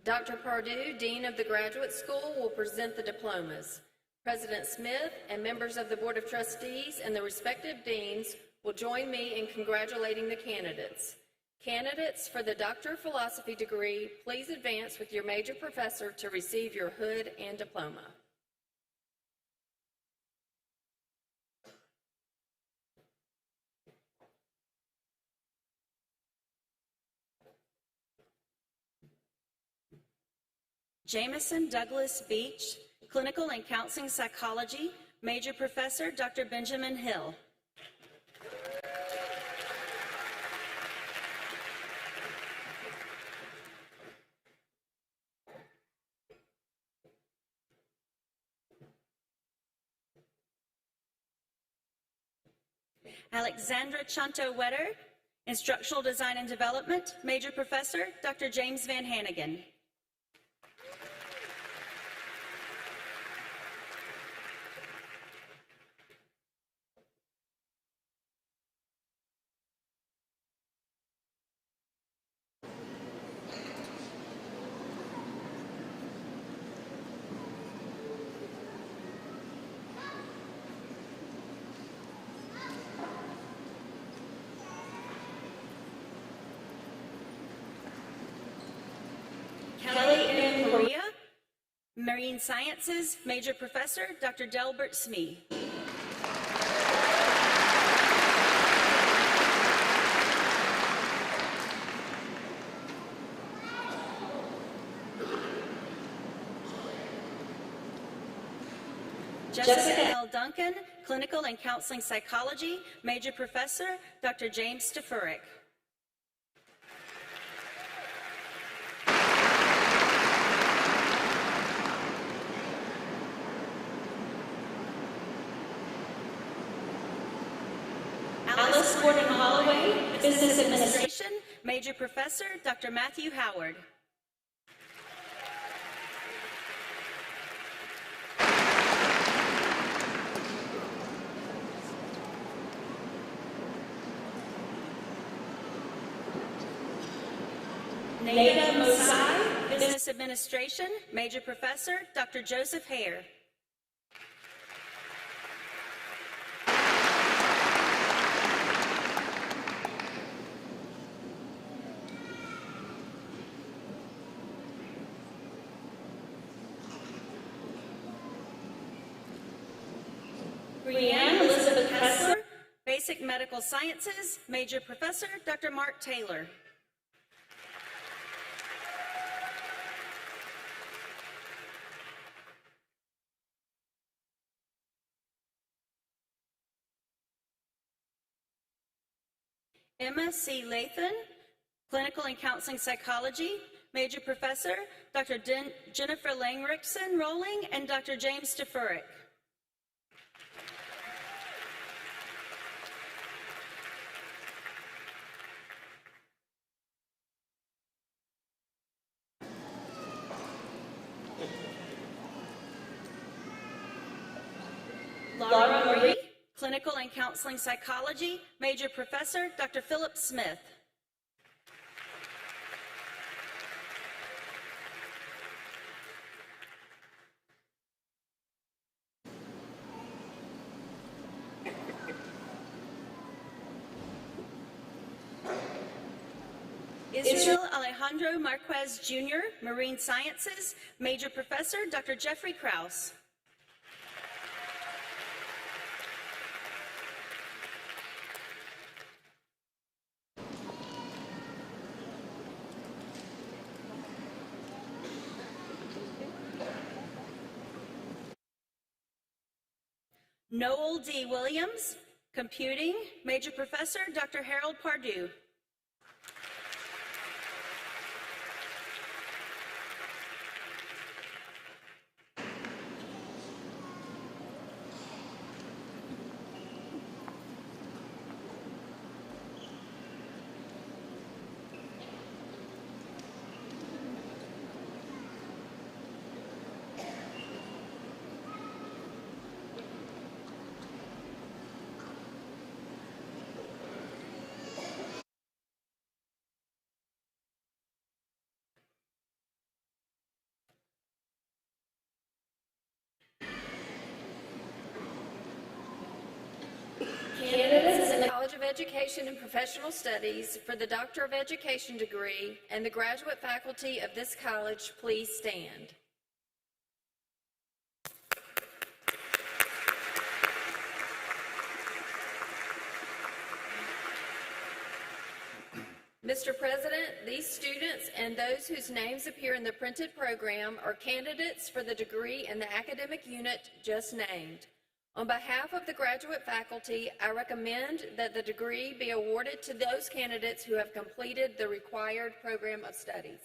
Dr. Pardue, Dean of the Graduate School, will present the diplomas. President Smith and members of the Board of Trustees and the respective deans will join me in congratulating the candidates. Candidates for the Doctor of Philosophy degree, please advance with your major professor to receive your hood and diploma. Jameson Douglas Beach, Clinical and Counseling Psychology, Major Professor Dr. Benjamin Hill. Alexandra Chanto-Wetter, Instructional Design and Development, Major Professor Dr. James Van Hannigan. Marine Sciences, Major Professor Dr. Delbert Smee. Jessica L. Duncan, Clinical and Counseling Psychology, Major Professor, Dr. James Stefurick. Alice Gordon Holloway, Business Administration, Major Professor, Dr. Matthew Howard. Nada Mosai, Business Administration, Major Professor, Dr. Joseph Hare. Brianne Elizabeth Kessler, Basic Medical Sciences, Major Professor, Dr. Mark Taylor. Emma C. Lathan, Clinical and Counseling Psychology, Major Professor, Dr. Jennifer Langrickson Rolling, and Dr. James Stefurick. Laura Marie, Clinical and Counseling Psychology, Major Professor, Dr. Philip Smith. Israel Alejandro Marquez Jr., Marine Sciences, Major Professor, Dr. Jeffrey Krause. Noel D. Williams, Computing, Major Professor, Dr. Harold Pardue. Candidates in the College of Education and Professional Studies for the Doctor of Education degree and the graduate faculty of this college, please stand. Mr. President, these students and those whose names appear in the printed program are candidates for the degree in the academic unit just named. On behalf of the graduate faculty, I recommend that the degree be awarded to those candidates who have completed the required program of studies.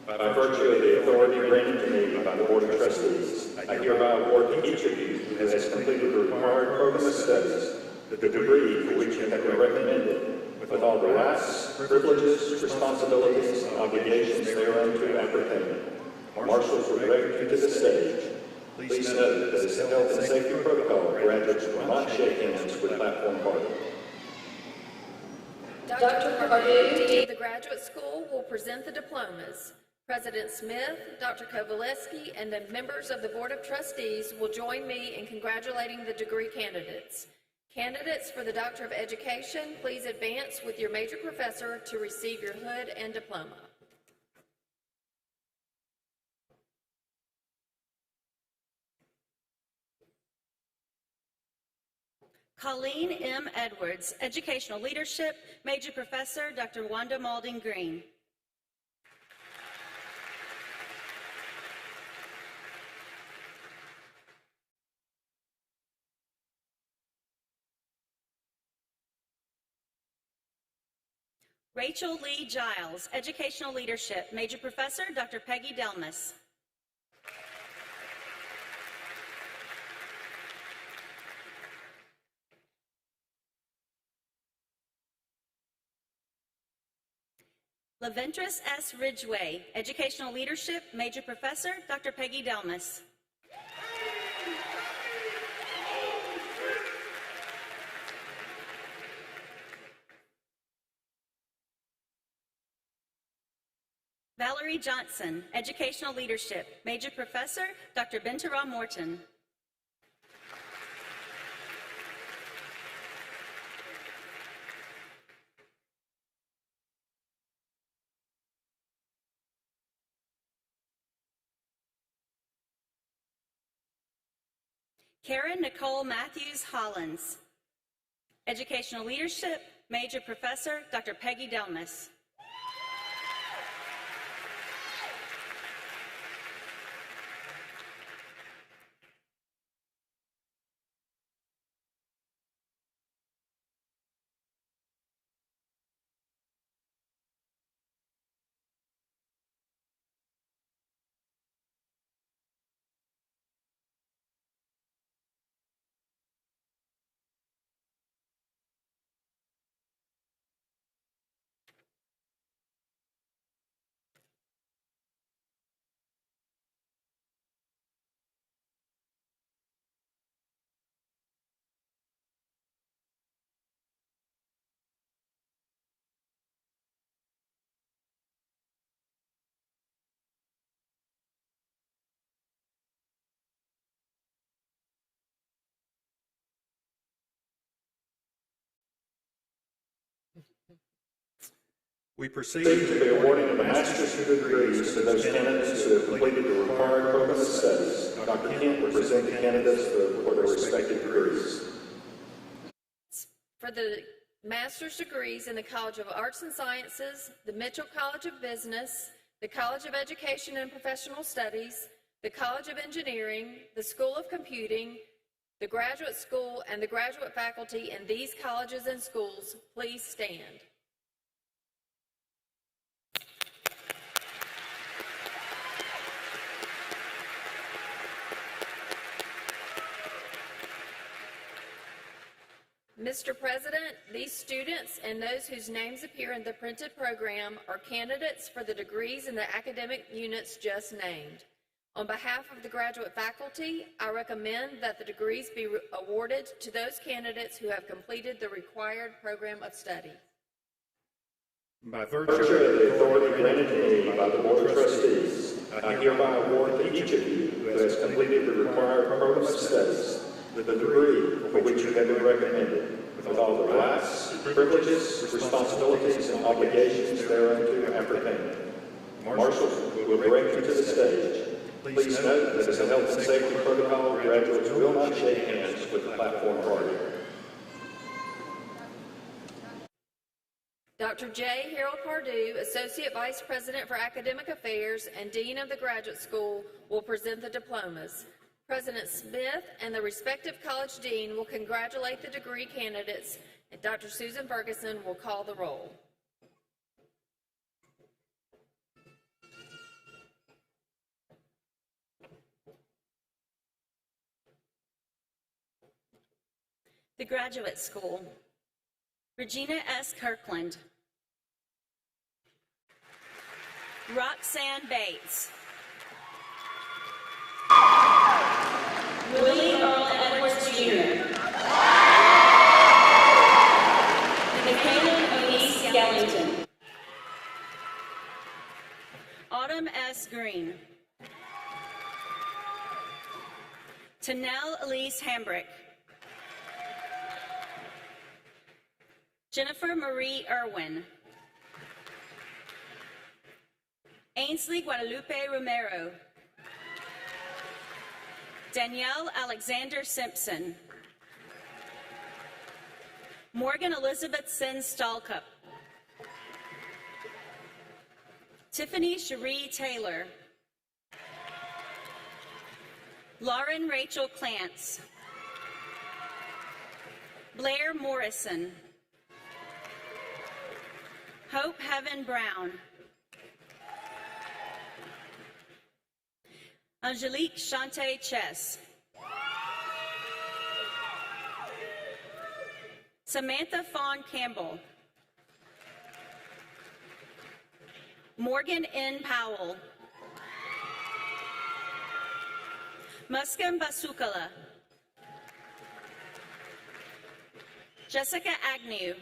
By virtue of the authority granted to me by the Board of Trustees, I hereby award to each of you who has completed the required program of studies the degree for which you have been recommended, with all the rights, privileges, responsibilities, and obligations thereunto appertaining. Marshals will direct you to the stage. Please note that as a health and safety protocol, graduates will not shake hands with platform party. Dr. Pardue, Dean of the Graduate School, will present the diplomas. President Smith, Dr. Kovaleski, and the members of the Board of Trustees will join me in congratulating the degree candidates. Candidates for the Doctor of Education, please advance with your major professor to receive your hood and diploma. Colleen M. Edwards, Educational Leadership, Major Professor, Dr. Wanda Maulding Green. Rachel Lee Giles, Educational Leadership, Major Professor, Dr. Peggy Delmas. Laventris S. Ridgway, Educational Leadership, Major Professor, Dr. Peggy Delmas. Valerie Johnson, Educational Leadership, Major Professor, Dr. Bentara Morton. Karen Nicole Matthews Hollins, Educational Leadership, Major Professor, Dr. Peggy Delmas. We proceed to the awarding of the master's degrees to those candidates who have completed the required program of studies. Dr. Kent will present the candidates for their respective degrees. For the master's degrees in the College of Arts and Sciences, the Mitchell College of Business, the College of Education and Professional Studies, the College of Engineering, the School of Computing, the Graduate School, and the graduate faculty in these colleges and schools, please stand. Mr. President, these students and those whose names appear in the printed program are candidates for the degrees in the academic units just named. On behalf of the graduate faculty, I recommend that the degrees be awarded to those candidates who have completed the required program of study. By virtue of the authority granted to me by the Board of Trustees, I hereby award to each of you who has completed the required program of studies the degree for which you have been recommended, with all the rights, privileges, responsibilities, and obligations thereunto appertaining. Marshall will bring you to the stage. Please note that as a health and safety protocol, graduates will not shake hands with the platform party. Dr. J. Harold Pardue, Associate Vice President for Academic Affairs and Dean of the Graduate School, will present the diplomas. President Smith and the respective college dean will congratulate the degree candidates, and Dr. Susan Ferguson will call the roll. The Graduate School, Regina S. Kirkland, Roxanne Bates, Willie Earl Edwards Jr., Michaela Elise Gellington, Autumn S. Green, Tanel Elise Hambrick, Jennifer Marie Irwin, Ainsley Guadalupe Romero, Danielle Alexander Simpson, Morgan Elizabeth Sin Stalcup, Tiffany Cherie Taylor, Lauren Rachel Clance, Blair Morrison, Hope Heaven Brown. Angelique Chante Chess. Samantha Fawn Campbell. Morgan N. Powell. Muskan Basukala. Jessica Agnew.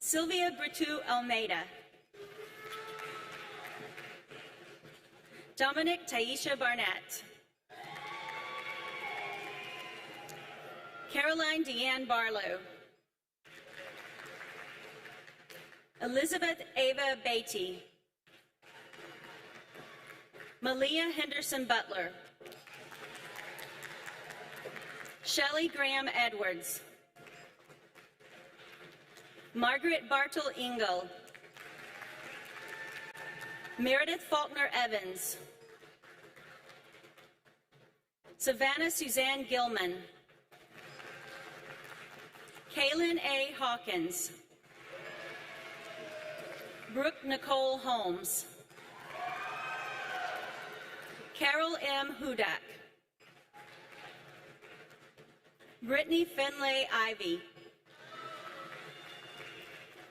Sylvia Britu Almeida. Dominic Taisha Barnett. Caroline Deanne Barlow. Elizabeth Ava Beatty. Malia Henderson Butler. Shelley Graham Edwards. Margaret Bartle Engel. Meredith Faulkner Evans. Savannah Suzanne Gilman. Kaylin A. Hawkins. Brooke Nicole Holmes. Carol M. Hudak. Brittany Finlay Ivy.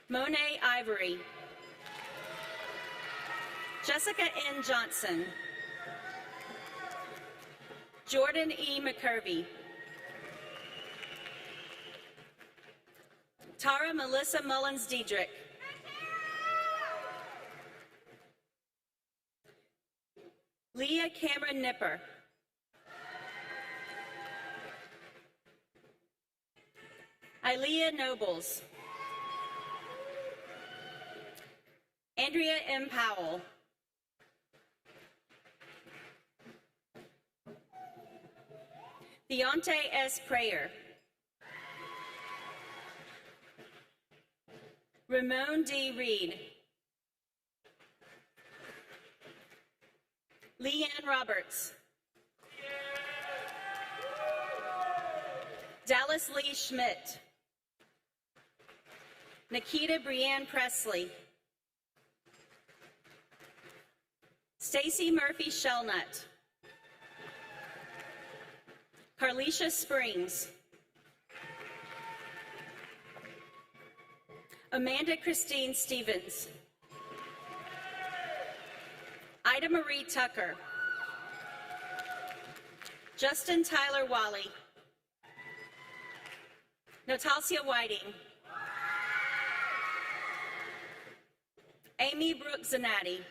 Monet Ivory. Jessica N. Johnson. Jordan E. McCurvey. Tara Melissa Mullins Diedrich. Leah Cameron Nipper. Ilea Nobles. Andrea M. Powell. Deontay S. Prayer. Ramon D. Reed. Leanne Roberts. Dallas Lee Schmidt. Nikita Brianne Presley. Stacy Murphy Shellnut. Carlicia Springs. Amanda Christine Stevens. Ida Marie Tucker. Justin Tyler Wally. Natalia Whiting. Amy Brooke Zanatti.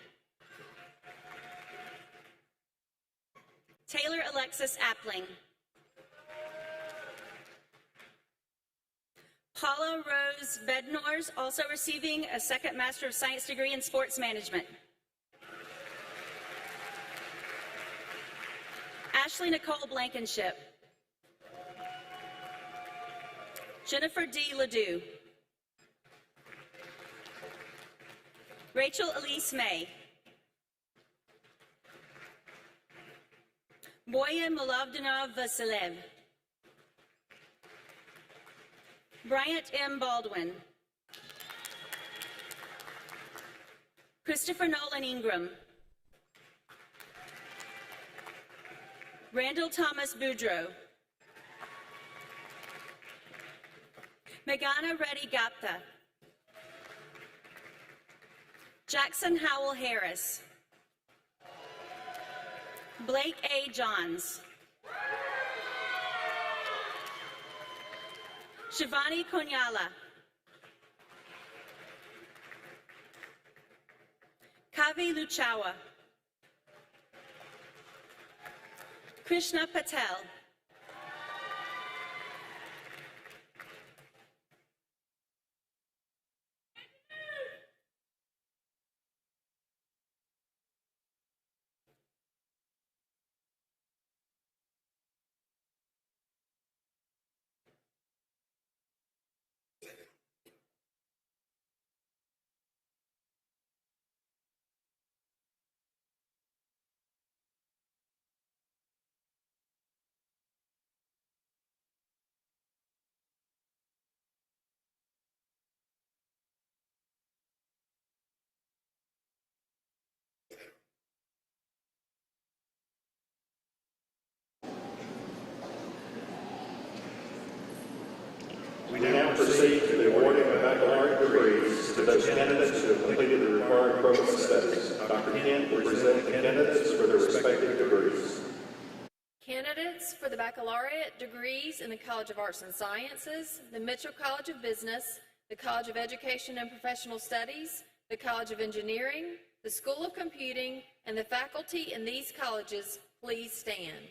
Taylor Alexis Appling. Paula Rose Bednors, also receiving a second Master of Science degree in Sports Management. Ashley Nicole Blankenship. Jennifer D. Ledoux. Rachel Elise May. Boya Milovdinov Vasilev. Bryant M. Baldwin. Christopher Nolan Ingram. Randall Thomas Boudreau. Meghana Reddy Gapta. Jackson Howell Harris. Blake A. Johns. Shivani Konyala. Kavi Luchawa. Krishna Patel. proceed to the awarding of baccalaureate degrees to those candidates who have completed the required program of studies. Dr. Kent will present the candidates for their respective degrees. Candidates for the baccalaureate degrees in the College of Arts and Sciences, the Mitchell College of Business, the College of Education and Professional Studies, the College of Engineering, the School of Computing, and the faculty in these colleges, please stand.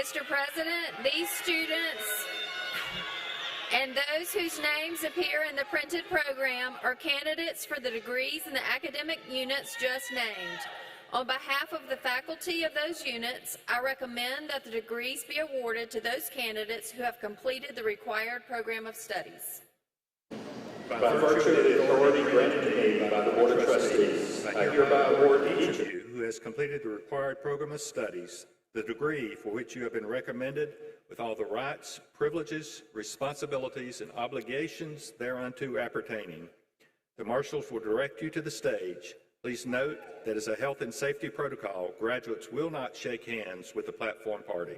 Mr. President, these students and those whose names appear in the printed program are candidates for the degrees in the academic units just named. On behalf of the faculty of those units, I recommend that the degrees be awarded to those candidates who have completed the required program of studies. By virtue of the authority granted to me by the Board of Trustees, I hereby award to each of you who has completed the required program of studies the degree for which you have been recommended with all the rights, privileges, responsibilities, and obligations thereunto appertaining. The marshals will direct you to the stage. Please note that as a health and safety protocol, graduates will not shake hands with the platform party.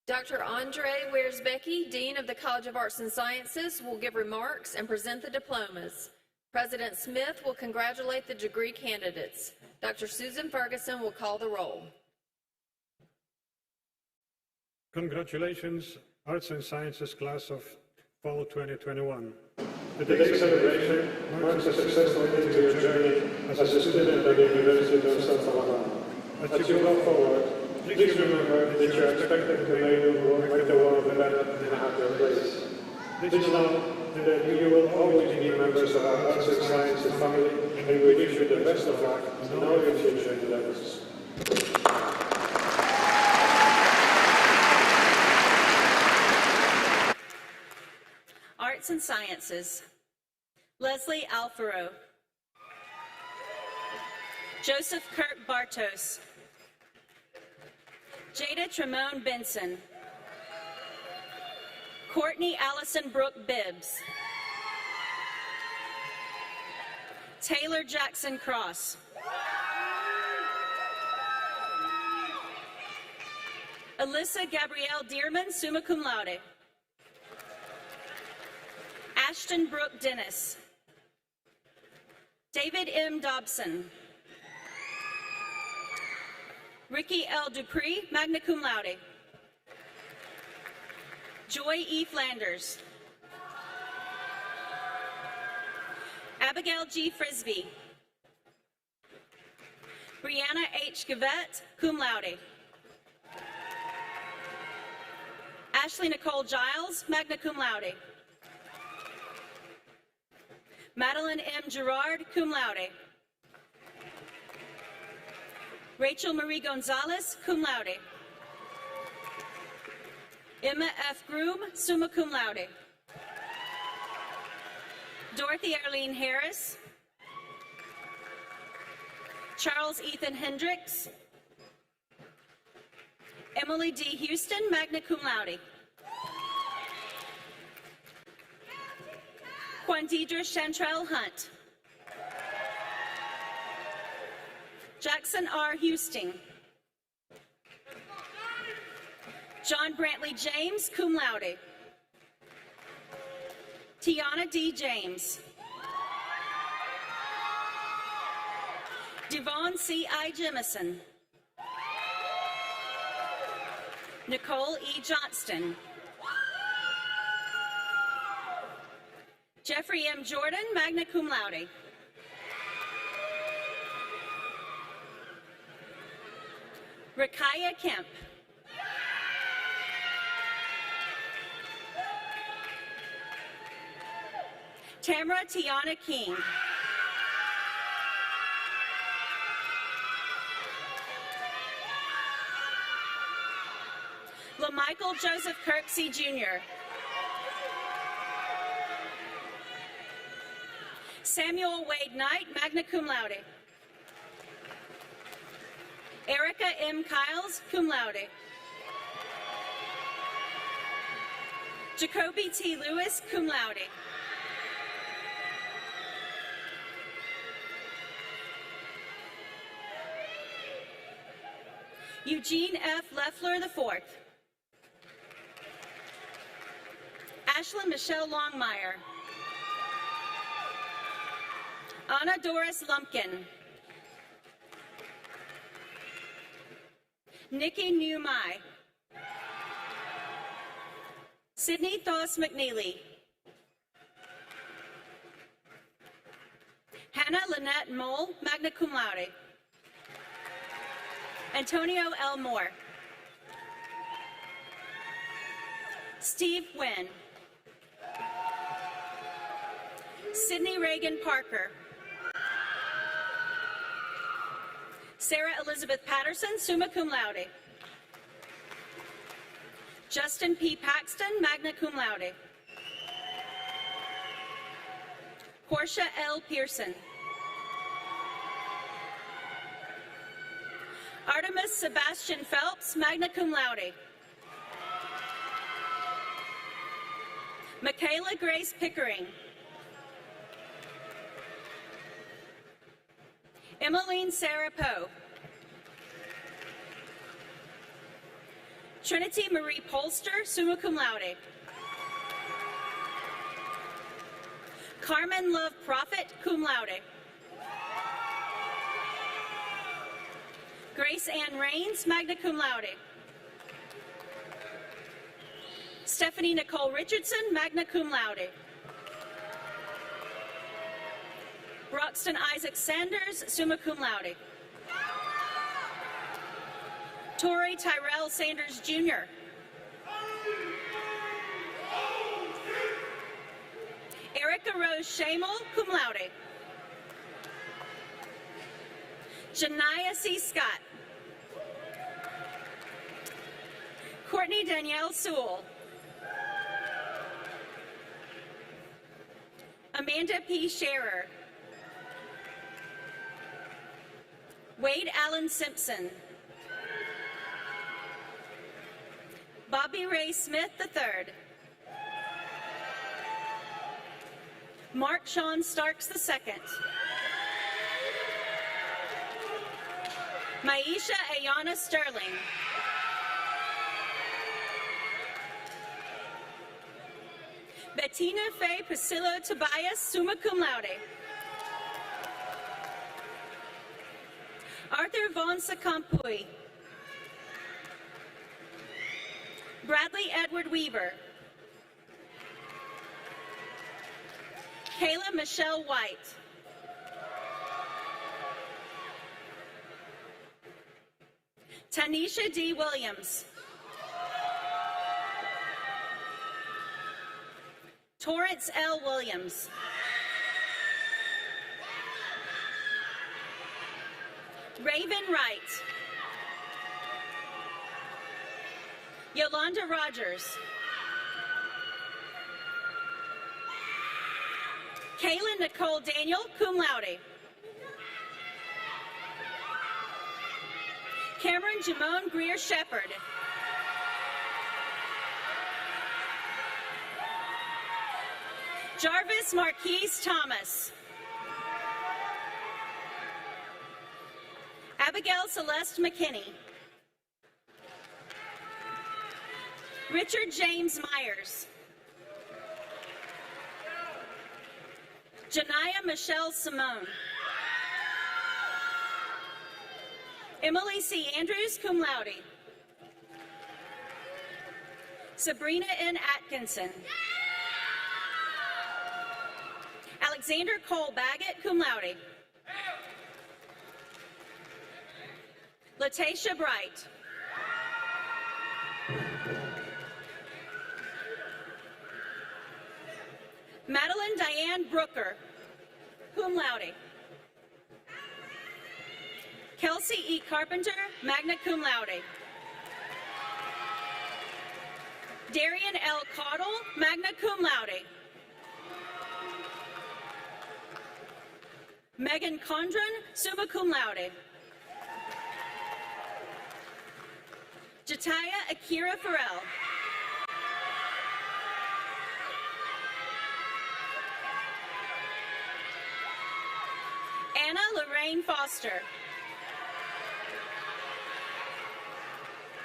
Dr. Andre Wiersbecki, Dean of the College of Arts and Sciences, will give remarks and present the diplomas. President Smith will congratulate the degree candidates. Dr. Susan Ferguson will call the roll. Congratulations, Arts and Sciences class of Fall 2021. Today's celebration marks a successful end to your journey as a student at the University of South Alabama. As you go forward, please remember that you are expected to make the world a better and happier place. Please know that you will always be members of our Arts and Sciences family, and we wish you the best of luck in all your future endeavors. Arts and Sciences. Leslie Alfaro. Joseph Kirk Bartos. Jada Tremone Benson. Courtney Allison Brooke Bibbs. Taylor Jackson Cross. Alyssa Gabrielle Dearman, summa cum laude. Ashton Brooke Dennis. David M. Dobson. Ricky L. Dupree, magna cum laude. Joy E. Flanders. Abigail G. Frisbee. Brianna H. Gavette, cum laude. Ashley Nicole Giles, magna cum laude. Madeline M. Gerard, cum laude. Rachel Marie Gonzalez, cum laude. Emma F. Groom, summa cum laude. Dorothy Arlene Harris. Charles Ethan Hendricks. Emily D. Houston, magna cum laude. Quandidra Chantrell Hunt. Jackson R. Houston. John Brantley James, cum laude. Tiana D. James. Devon C. I. Jemison. Nicole E. Johnston. Jeffrey M. Jordan, magna cum laude. Rakaya Kemp. Tamara Tiana King. LaMichael Joseph Kirksey, Jr. Samuel Wade Knight, magna cum laude. Erica M. Kiles, cum laude. Jacoby T. Lewis, cum laude. Eugene F. Leffler IV. Ashlyn Michelle Longmire. Anna Doris Lumpkin. Nikki Newmy. Sydney Thoss McNeely. Hannah Lynette Mole, magna cum laude. Antonio L. Moore. Steve Wynn. Sydney Reagan Parker. Sarah Elizabeth Patterson, summa cum laude. Justin P. Paxton, magna cum laude. Portia L. Pearson. Artemis Sebastian Phelps, magna cum laude. Michaela Grace Pickering. Emmeline Sarah Poe. Trinity Marie Polster, summa cum laude. Carmen Love Prophet, cum laude. Grace Ann Rains, magna cum laude. Stephanie Nicole Richardson, magna cum laude. Broxton Isaac Sanders, summa cum laude. Torrey Tyrell Sanders, Jr. Erica Rose Shamel, cum laude. Janiyah C. Scott. Courtney Danielle Sewell. Amanda P. Scherer. Wade Allen Simpson. Bobby Ray Smith III. Mark Sean Starks II. Maisha Ayana Sterling. Bettina Faye Priscilla Tobias, summa cum laude. Arthur Von Sakampui. Bradley Edward Weaver. Kayla Michelle White. Tanisha D. Williams. Torrance L. Williams. Raven Wright. Yolanda Rogers. Kaylin Nicole Daniel, cum laude. Cameron Jamone Greer Shepherd. Jarvis Marquise Thomas. Abigail Celeste McKinney. Richard James Myers. Janiyah Michelle Simone. Emily C. Andrews, cum laude. Sabrina N. Atkinson. Alexander Cole Baggett, cum laude. Latasha Bright. Madeline Diane Brooker, cum laude. Kelsey E. Carpenter, magna cum laude. Darian L. Caudle, magna cum laude. Megan Condren, summa cum laude. Jataya Akira Farrell. Anna Lorraine Foster.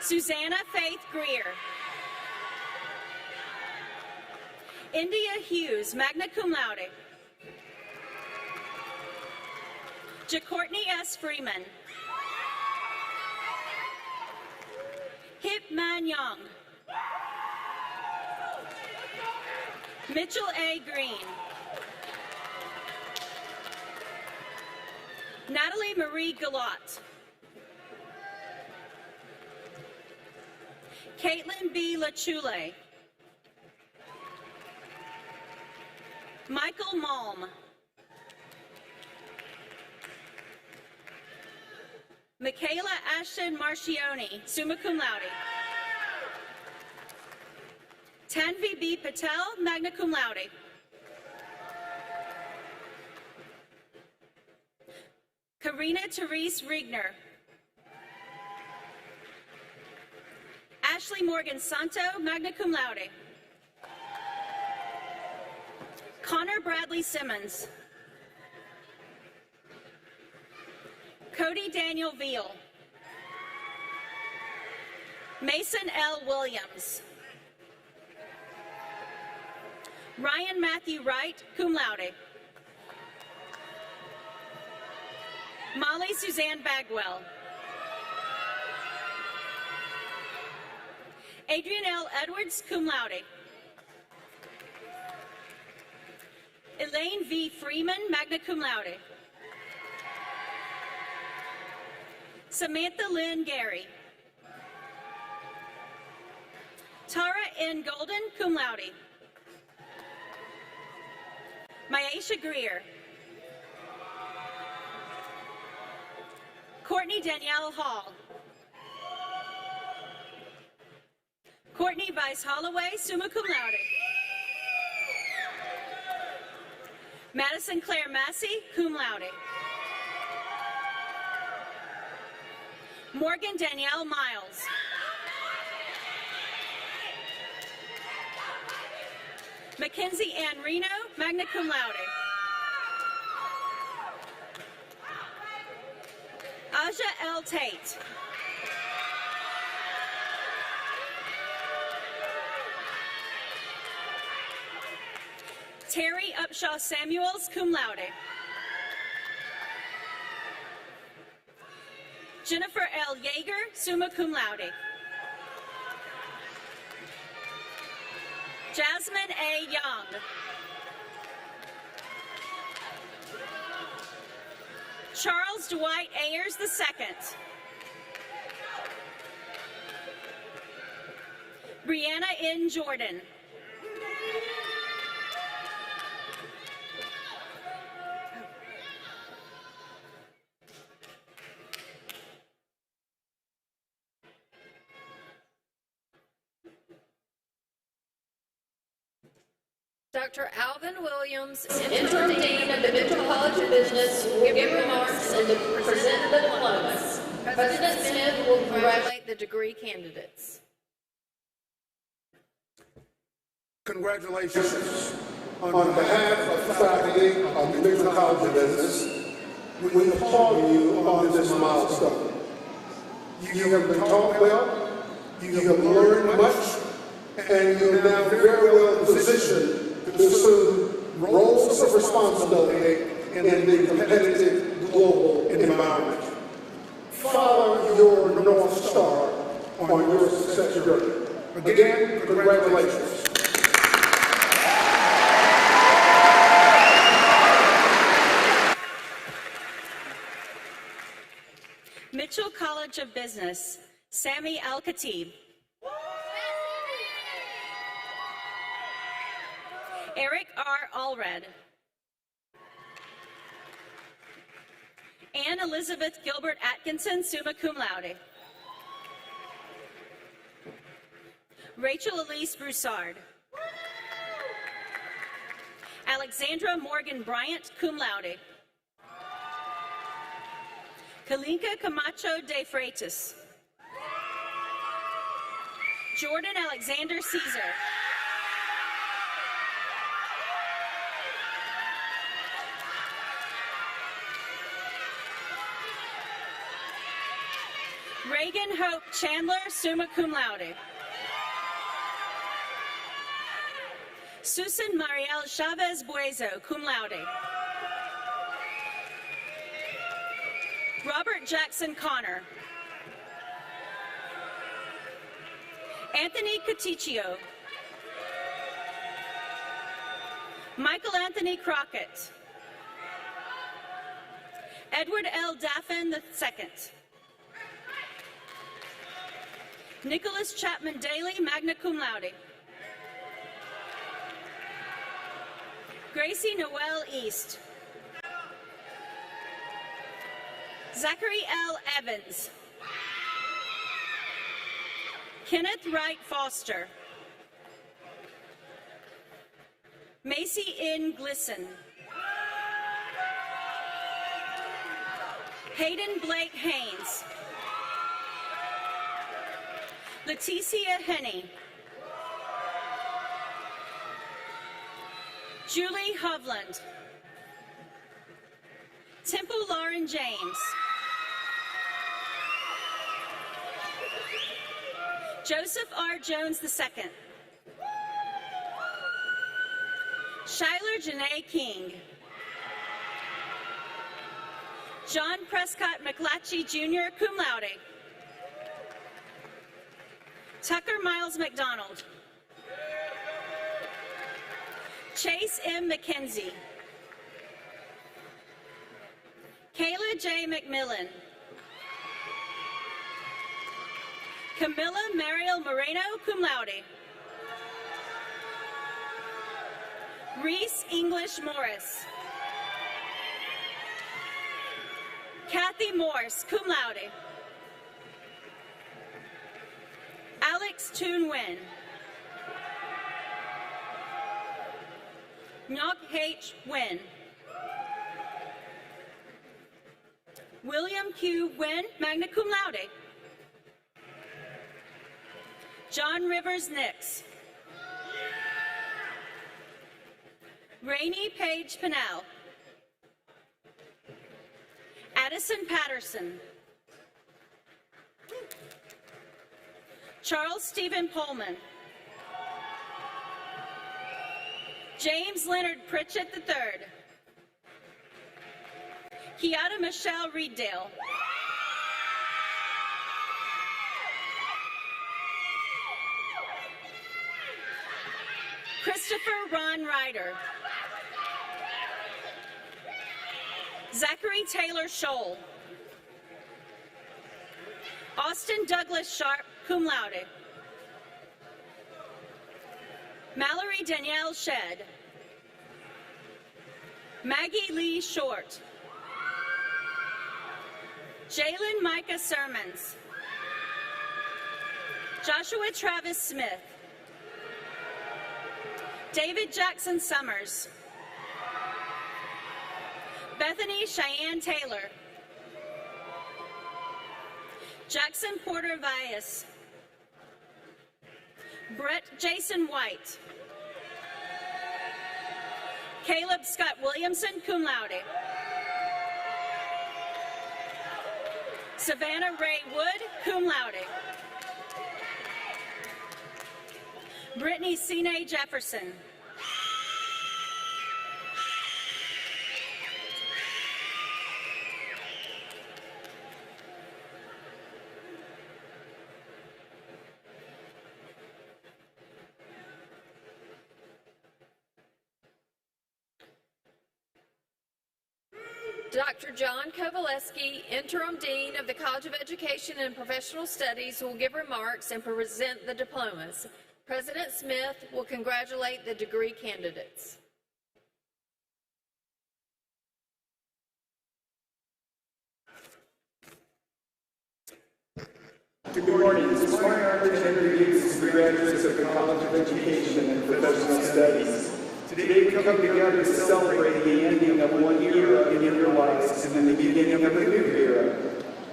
Susanna Faith Greer. India Hughes, magna cum laude. JaCourtney S. Freeman. Hip Man Young. Mitchell A. Green. Natalie Marie Galot. Caitlin B. Lachule. Michael Malm. Michaela Ashton Marcioni, summa cum laude. Tanvi B. Patel, magna cum laude. Karina Therese Rigner. Ashley Morgan Santo, magna cum laude. Connor Bradley Simmons. Cody Daniel Veal. Mason L. Williams. Ryan Matthew Wright, cum laude. Molly Suzanne Bagwell. Adrian L. Edwards, cum laude. Elaine V. Freeman, magna cum laude. Samantha Lynn Gary. Tara N. Golden, cum laude. Myesha Greer. Courtney Danielle Hall. Courtney Vice Holloway, summa cum laude. Madison Claire Massey, cum laude. Morgan Danielle Miles. Mackenzie Ann Reno, magna cum laude. Aja L. Tate. Terry Upshaw Samuels, cum laude. Jennifer L. Yeager, summa cum laude. Jasmine A. Young. Charles Dwight Ayers II. Brianna N. Jordan. Dr. Alvin Williams, Interim Dean of the Mitchell College of Business, will give remarks and present the diplomas. President Smith will congratulate the degree candidates. Congratulations. On behalf of the faculty of the Mitchell College of Business, we applaud you on this milestone. You have been taught well, you have learned much, and you are now very well positioned to assume roles of responsibility in the competitive global environment. Follow your North Star on your success journey. Again, congratulations. Mitchell College of Business, Sami Al-Khatib. Eric R. Allred. Anne Elizabeth Gilbert Atkinson, summa cum laude. Rachel Elise Broussard. Alexandra Morgan Bryant, cum laude. Kalinka Camacho de Freitas. Jordan Alexander Caesar. Reagan Hope Chandler, summa cum laude. Susan Mariel Chavez Buezo, cum laude. Robert Jackson Connor. Anthony Coticchio. Michael Anthony Crockett. Edward L. Daffin II. Nicholas Chapman Daly, magna cum laude. Gracie Noel East. Zachary L. Evans. Kenneth Wright Foster. Macy N. Glisson. Hayden Blake Haynes. Leticia Henney. Julie Hovland. Temple Lauren James. Joseph R. Jones II. Shyler Janae King. John Prescott McClatchy Jr., cum laude. Tucker Miles McDonald. Chase M. McKenzie. Kayla J. McMillan. Camilla Mariel Moreno, cum laude. Reese English Morris. Kathy Morse, cum laude. Alex Toon Nguyen. Ngoc H. Nguyen. William Q. Nguyen, magna cum laude. John Rivers Nix. Rainey Page Pinnell. Addison Patterson. Charles Stephen Pullman. James Leonard Pritchett III. Kiata Michelle Reeddale. Christopher Ron Ryder. Zachary Taylor Scholl. Austin Douglas Sharp, cum laude. Mallory Danielle Shedd. Maggie Lee Short. Jalen Micah Sermons. Joshua Travis Smith. David Jackson Summers. Bethany Cheyenne Taylor. Jackson Porter Vias. Brett Jason White. Caleb Scott Williamson, cum laude. Savannah Ray Wood, cum laude. Brittany Sine Jefferson. Dr. John Kovaleski, Interim Dean of the College of Education and Professional Studies, will give remarks and present the diplomas. President Smith will congratulate the degree candidates. Good Good morning. This morning our mission introduces the graduates of the College of Education and Professional Studies. Today we come together to celebrate the ending of one era in your lives and then the beginning of a new era.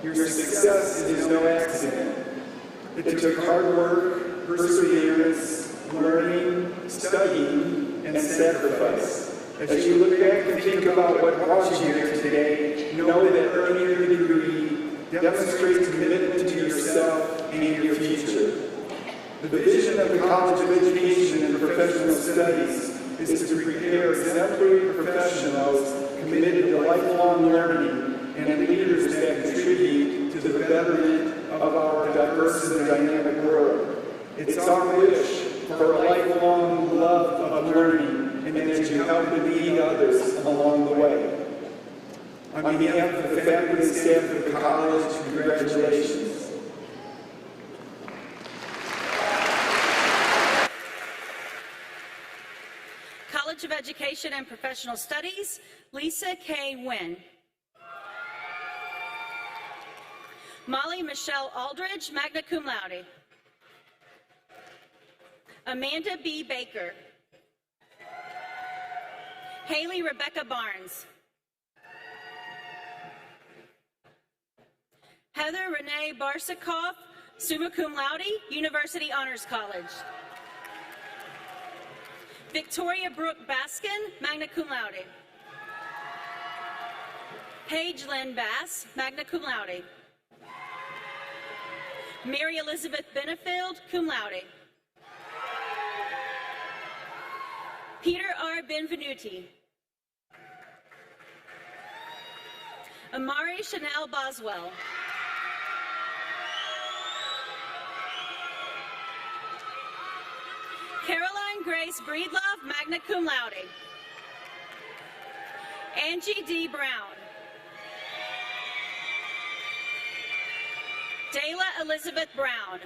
Your success is no accident. It took hard work, perseverance, learning, studying, and sacrifice. As you look back and think about what brought you here today, know that earning your degree demonstrates commitment to yourself and your future. The vision of the College of Education and Professional Studies is to prepare exemplary professionals committed to lifelong learning and leaders that contribute to the betterment of our diverse and dynamic world. It's our wish for a lifelong love of learning and that you help to lead others along the way. On behalf of the faculty and staff of the college, congratulations. College of Education and Professional Studies, Lisa K. Nguyen. Molly Michelle Aldridge, magna cum laude. Amanda B. Baker. Haley Rebecca Barnes. Heather Renee Barsikoff, summa cum laude, University Honors College. Victoria Brooke Baskin, magna cum laude. Paige Lynn Bass, magna cum laude. Mary Elizabeth Benefield, cum laude. Peter R. Benvenuti. Amari Chanel Boswell. Caroline Grace Breedlove, magna cum laude. Angie D. Brown. Dayla Elizabeth Brown.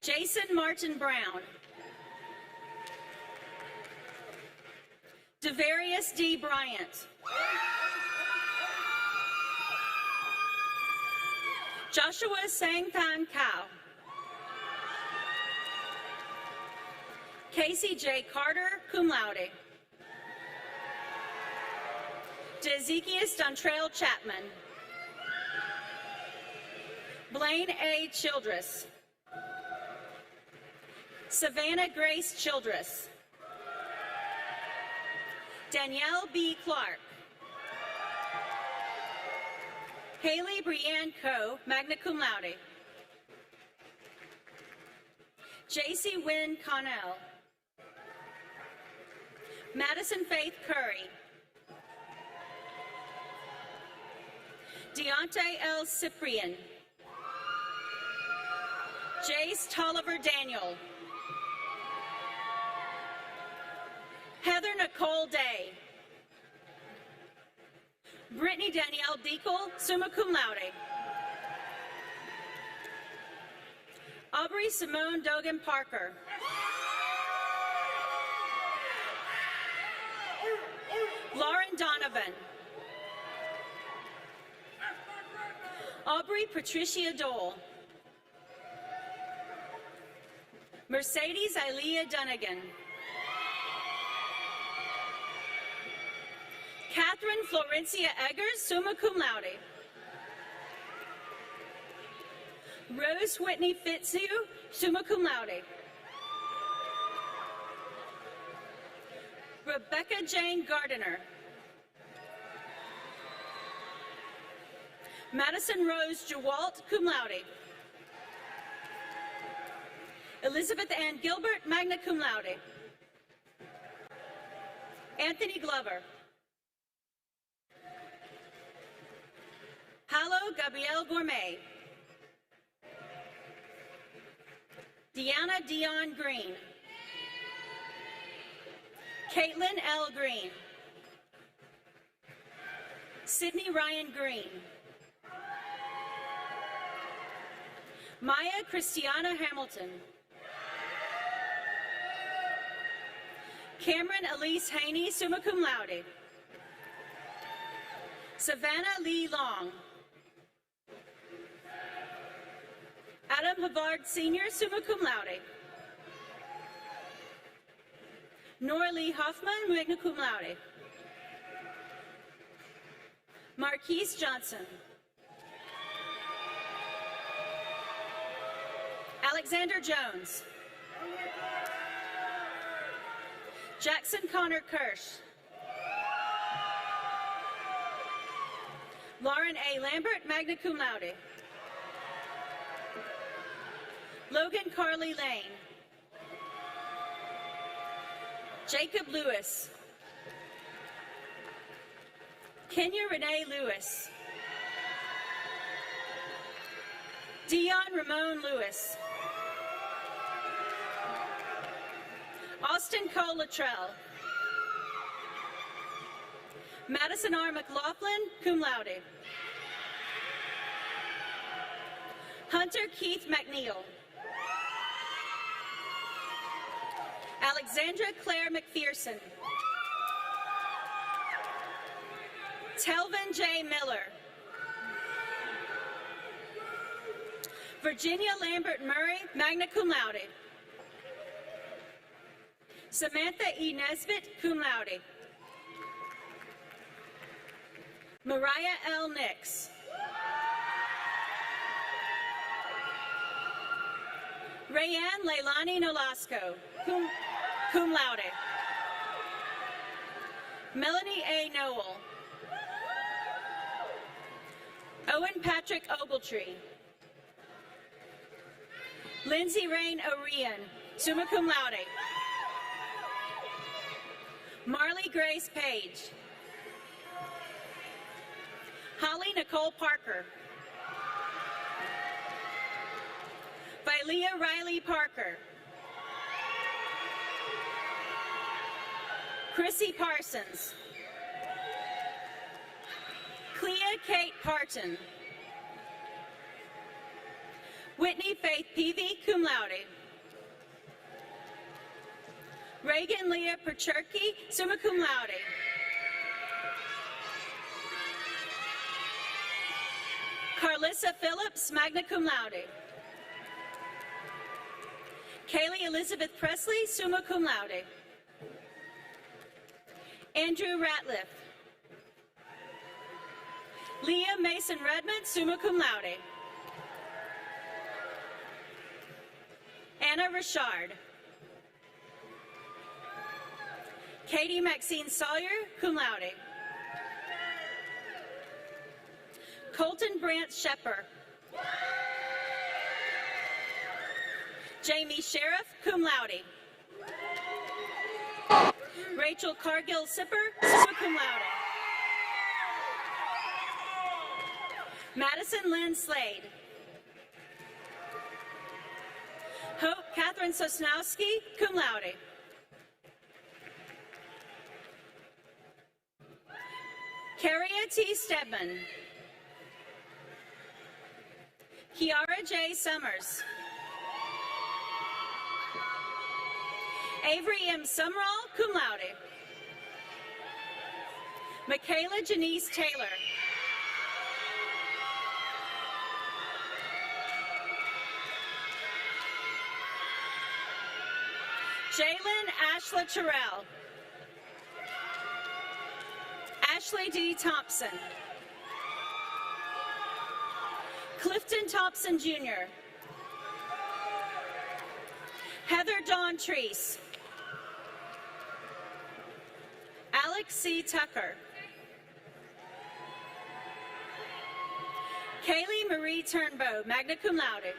Jason Martin Brown. Devarius D. Bryant. Joshua Sangtan Kao. Casey J. Carter, cum laude. Dezekias Dontrell Chapman. Blaine A. Childress. Savannah Grace Childress. Danielle B. Clark. Haley Brianne Coe, magna cum laude. J.C. Wynn Connell. Madison Faith Curry. Deontay L. Cyprian. Jace Tolliver Daniel. Heather Nicole Day. Brittany Danielle Deacle, summa cum laude. Aubrey Simone Dogan Parker. Lauren Donovan. Aubrey Patricia Dole. Mercedes Ilea Dunnigan. Catherine Florencia Eggers, summa cum laude. Rose Whitney Fitzhugh, summa cum laude. Rebecca Jane Gardiner. Madison Rose Jewalt, cum laude. Elizabeth Ann Gilbert, magna cum laude. Anthony Glover. Hallo Gabrielle Gourmet. Deanna Dion Green. Caitlin L. Green. Sydney Ryan Green. Maya Christiana Hamilton. Cameron Elise Haney, summa cum laude. Savannah Lee Long. Havard Sr., summa cum laude. Nora Lee Hoffman, magna cum laude. Marquise Johnson. Alexander Jones. Jackson Connor Kirsch. Lauren A. Lambert, magna cum laude. Logan Carly Lane. Jacob Lewis. Kenya Renee Lewis. Dion Ramon Lewis. Austin Cole Luttrell. Madison R. McLaughlin, cum laude. Hunter Keith McNeil. Alexandra Claire McPherson. Telvin J. Miller. Virginia Lambert Murray, magna cum laude. Samantha E. Nesbitt, cum laude. Mariah L. Nix. Rayanne Leilani Nolasco, cum laude. Melanie A. Noel. Owen Patrick Ogletree. Lindsay Rain O'Rian, summa cum laude. Marley Grace Page. Holly Nicole Parker. Vilea Riley Parker. Chrissy Parsons. Clea Kate Parton. Whitney Faith Peavy, cum laude. Reagan Leah Percherke, summa cum laude. Carlissa Phillips, magna cum laude. Kaylee Elizabeth Presley, summa cum laude. Andrew Ratliff. Leah Mason Redmond, summa cum laude. Anna Richard. Katie Maxine Sawyer, cum laude. Colton Brant Shepper. Jamie Sheriff, cum laude. Rachel Cargill Sipper, summa cum laude. Madison Lynn Slade. Hope Catherine Sosnowski, cum laude. Carria T. Stedman. Kiara J. Summers. Avery M. Summerall, cum laude. Michaela Janice Taylor. Jalen Ashla Terrell. Ashley D. Thompson. Clifton Thompson Jr. Heather Dawn Treese. Alex C. Tucker. Kaylee Marie Turnbow, magna cum laude.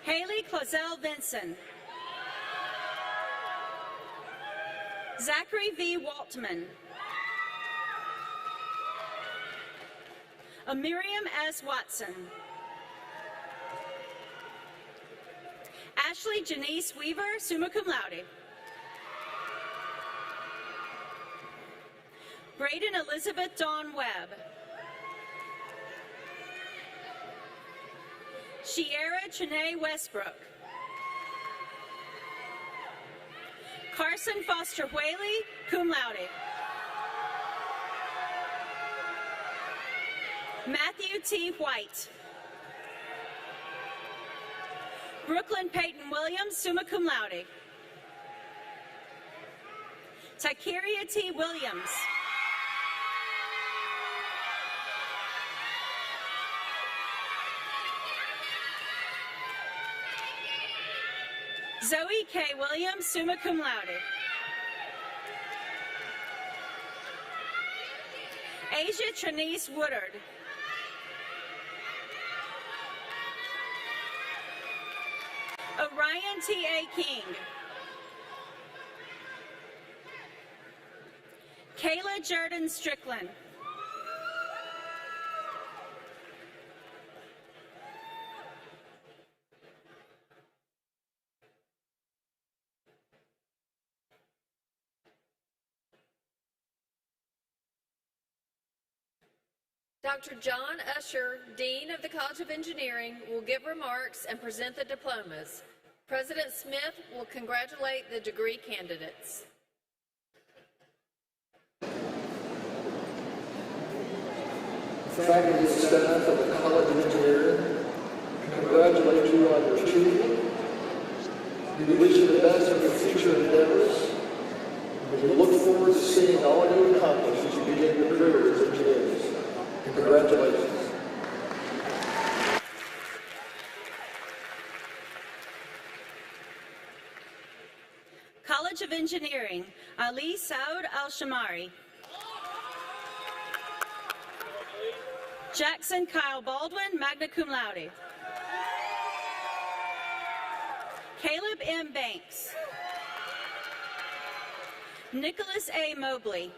Haley Clausel Vinson. Zachary V. Waltman. Miriam S. Watson. Ashley Janice Weaver, summa cum laude. Braden Elizabeth Dawn Webb. Shiera Trinae Westbrook. Carson Foster Whaley, cum laude. Matthew T. White. Brooklyn Peyton Williams, summa cum laude. Takiria T. Williams. Zoe K. Williams, summa cum laude. Asia Trinice Woodard. Orion T. A. King. Kayla Jordan Strickland. Dr. John Usher, Dean of the College of Engineering, will give remarks and present the diplomas. President Smith will congratulate the degree candidates. Faculty and staff of the College of Engineering, congratulate you on your achievement. We wish you the best in your future endeavors. We look forward to seeing all you accomplish as you begin your career as engineers. Congratulations. College of Engineering, Ali Saud Al-Shamari. Jackson Kyle Baldwin, magna cum laude. Caleb M. Banks. Nicholas A. Mobley.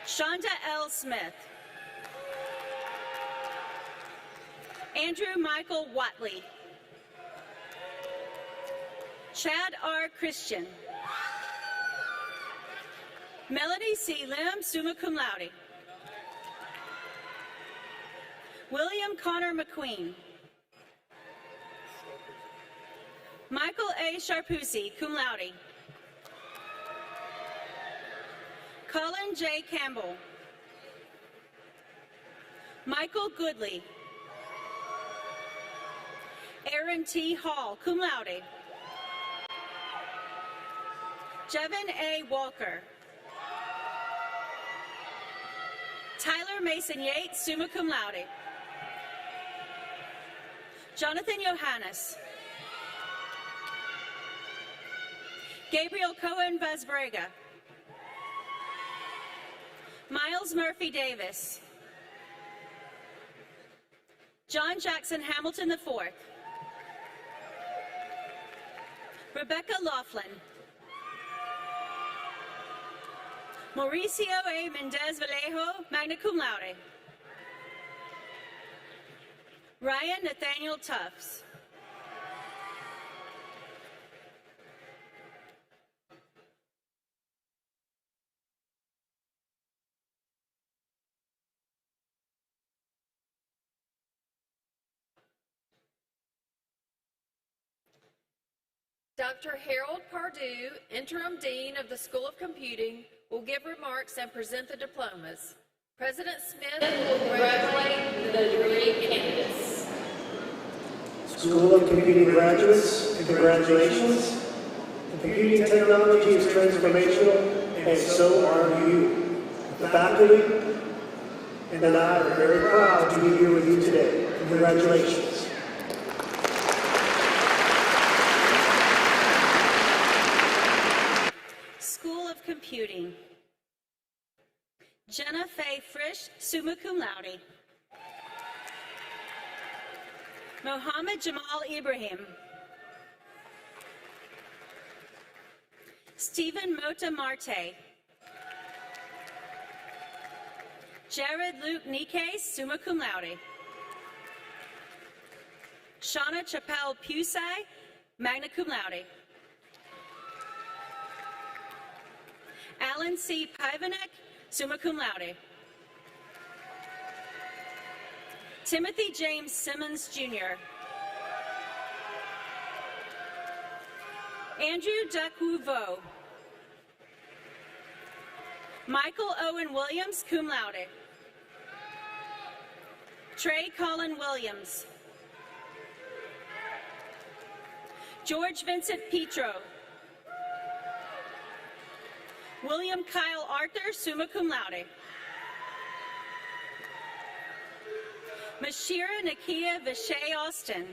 Shonda L. Smith. Andrew Michael Watley. Chad R. Christian. Melody C. Lim, summa cum laude. William Connor McQueen. Michael A. Sharpusi, cum laude. Colin J. Campbell. Michael Goodley. Aaron T. Hall, cum laude. Jevin A. Walker. Tyler Mason Yates, summa cum laude. Jonathan Johannes. Gabriel Cohen Vazbrega. Miles Murphy Davis. John Jackson Hamilton IV. Rebecca Laughlin. Mauricio A. Mendez Vallejo, magna cum laude. Ryan Nathaniel Tufts. Dr. Harold Pardue, Interim Dean of the School of Computing, will give remarks and present the diplomas. President Smith will congratulate the degree candidates. School of Computing graduates, congratulations. Computing technology is transformational, and so are you. The faculty and I are very proud to be here with you today. Congratulations. School of Computing. Jenna Faye Frisch, summa cum laude. Mohammed Jamal Ibrahim. Stephen Mota Marte. Jared Luke Nikes, summa cum laude. Shauna Chappelle Pusey, magna cum laude. Alan C. Pivanek, summa cum laude. Timothy James Simmons, Jr. Andrew Dakwu Vo. Michael Owen Williams, cum laude. Trey Colin Williams. George Vincent Petro. William Kyle Arthur, summa cum laude. Mashira Nakia Vishay Austin.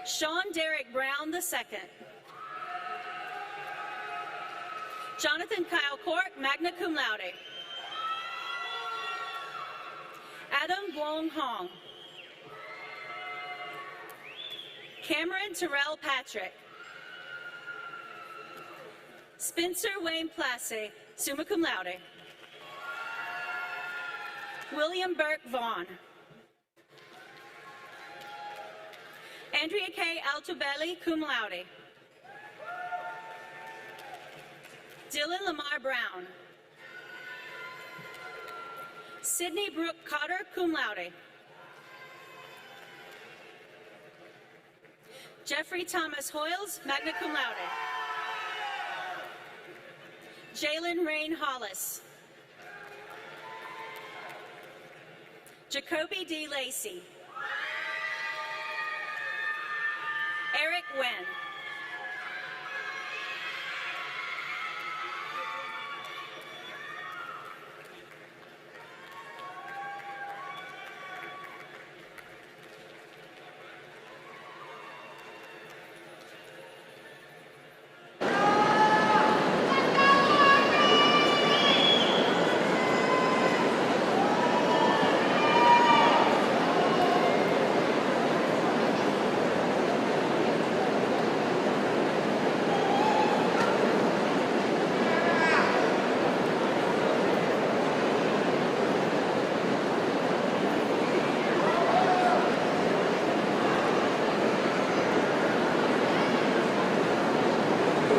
Sean Derek Brown II. Jonathan Kyle Cork, magna cum laude. Adam Wong Hong. Cameron Terrell Patrick. Spencer Wayne Place, summa cum laude. William Burke Vaughn. Andrea K. Altobelli, cum laude. Dylan Lamar Brown. Sydney Brooke Cotter, cum laude. Jeffrey Thomas Hoyles, magna cum laude. Jalen Rain Hollis. Jacoby D. Lacey. Eric Wen.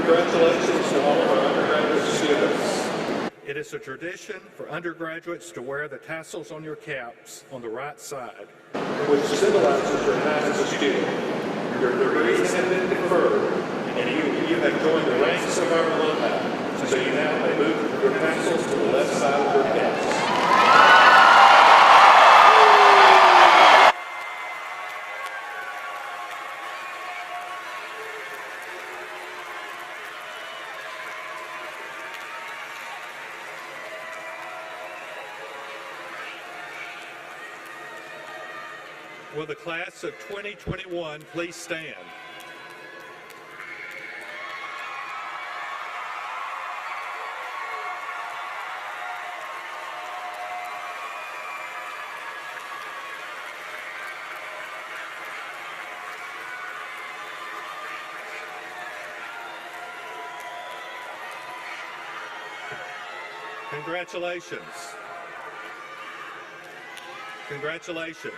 Congratulations to all of our undergraduate students. It is a tradition for undergraduates to wear the tassels on your caps on the right side, which symbolizes your past as a student. Your degrees have been conferred, and you have joined the ranks of our alumni, so you now may move your tassels to the left side of your caps. Will the class of 2021 please stand? Congratulations. Congratulations.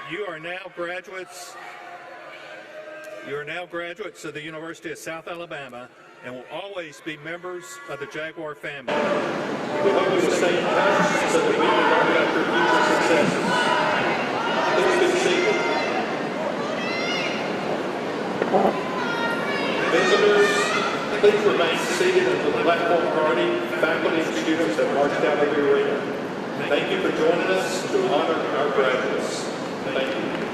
You are now graduates of the University of South Alabama and will always be members of the Jaguar family. We hope you will stay in touch so that we can learn about your future successes. Please be seated. Visitors, please remain seated until the platform party, faculty, and students have marched out of the arena. Thank you for joining us to honor our graduates. Thank you.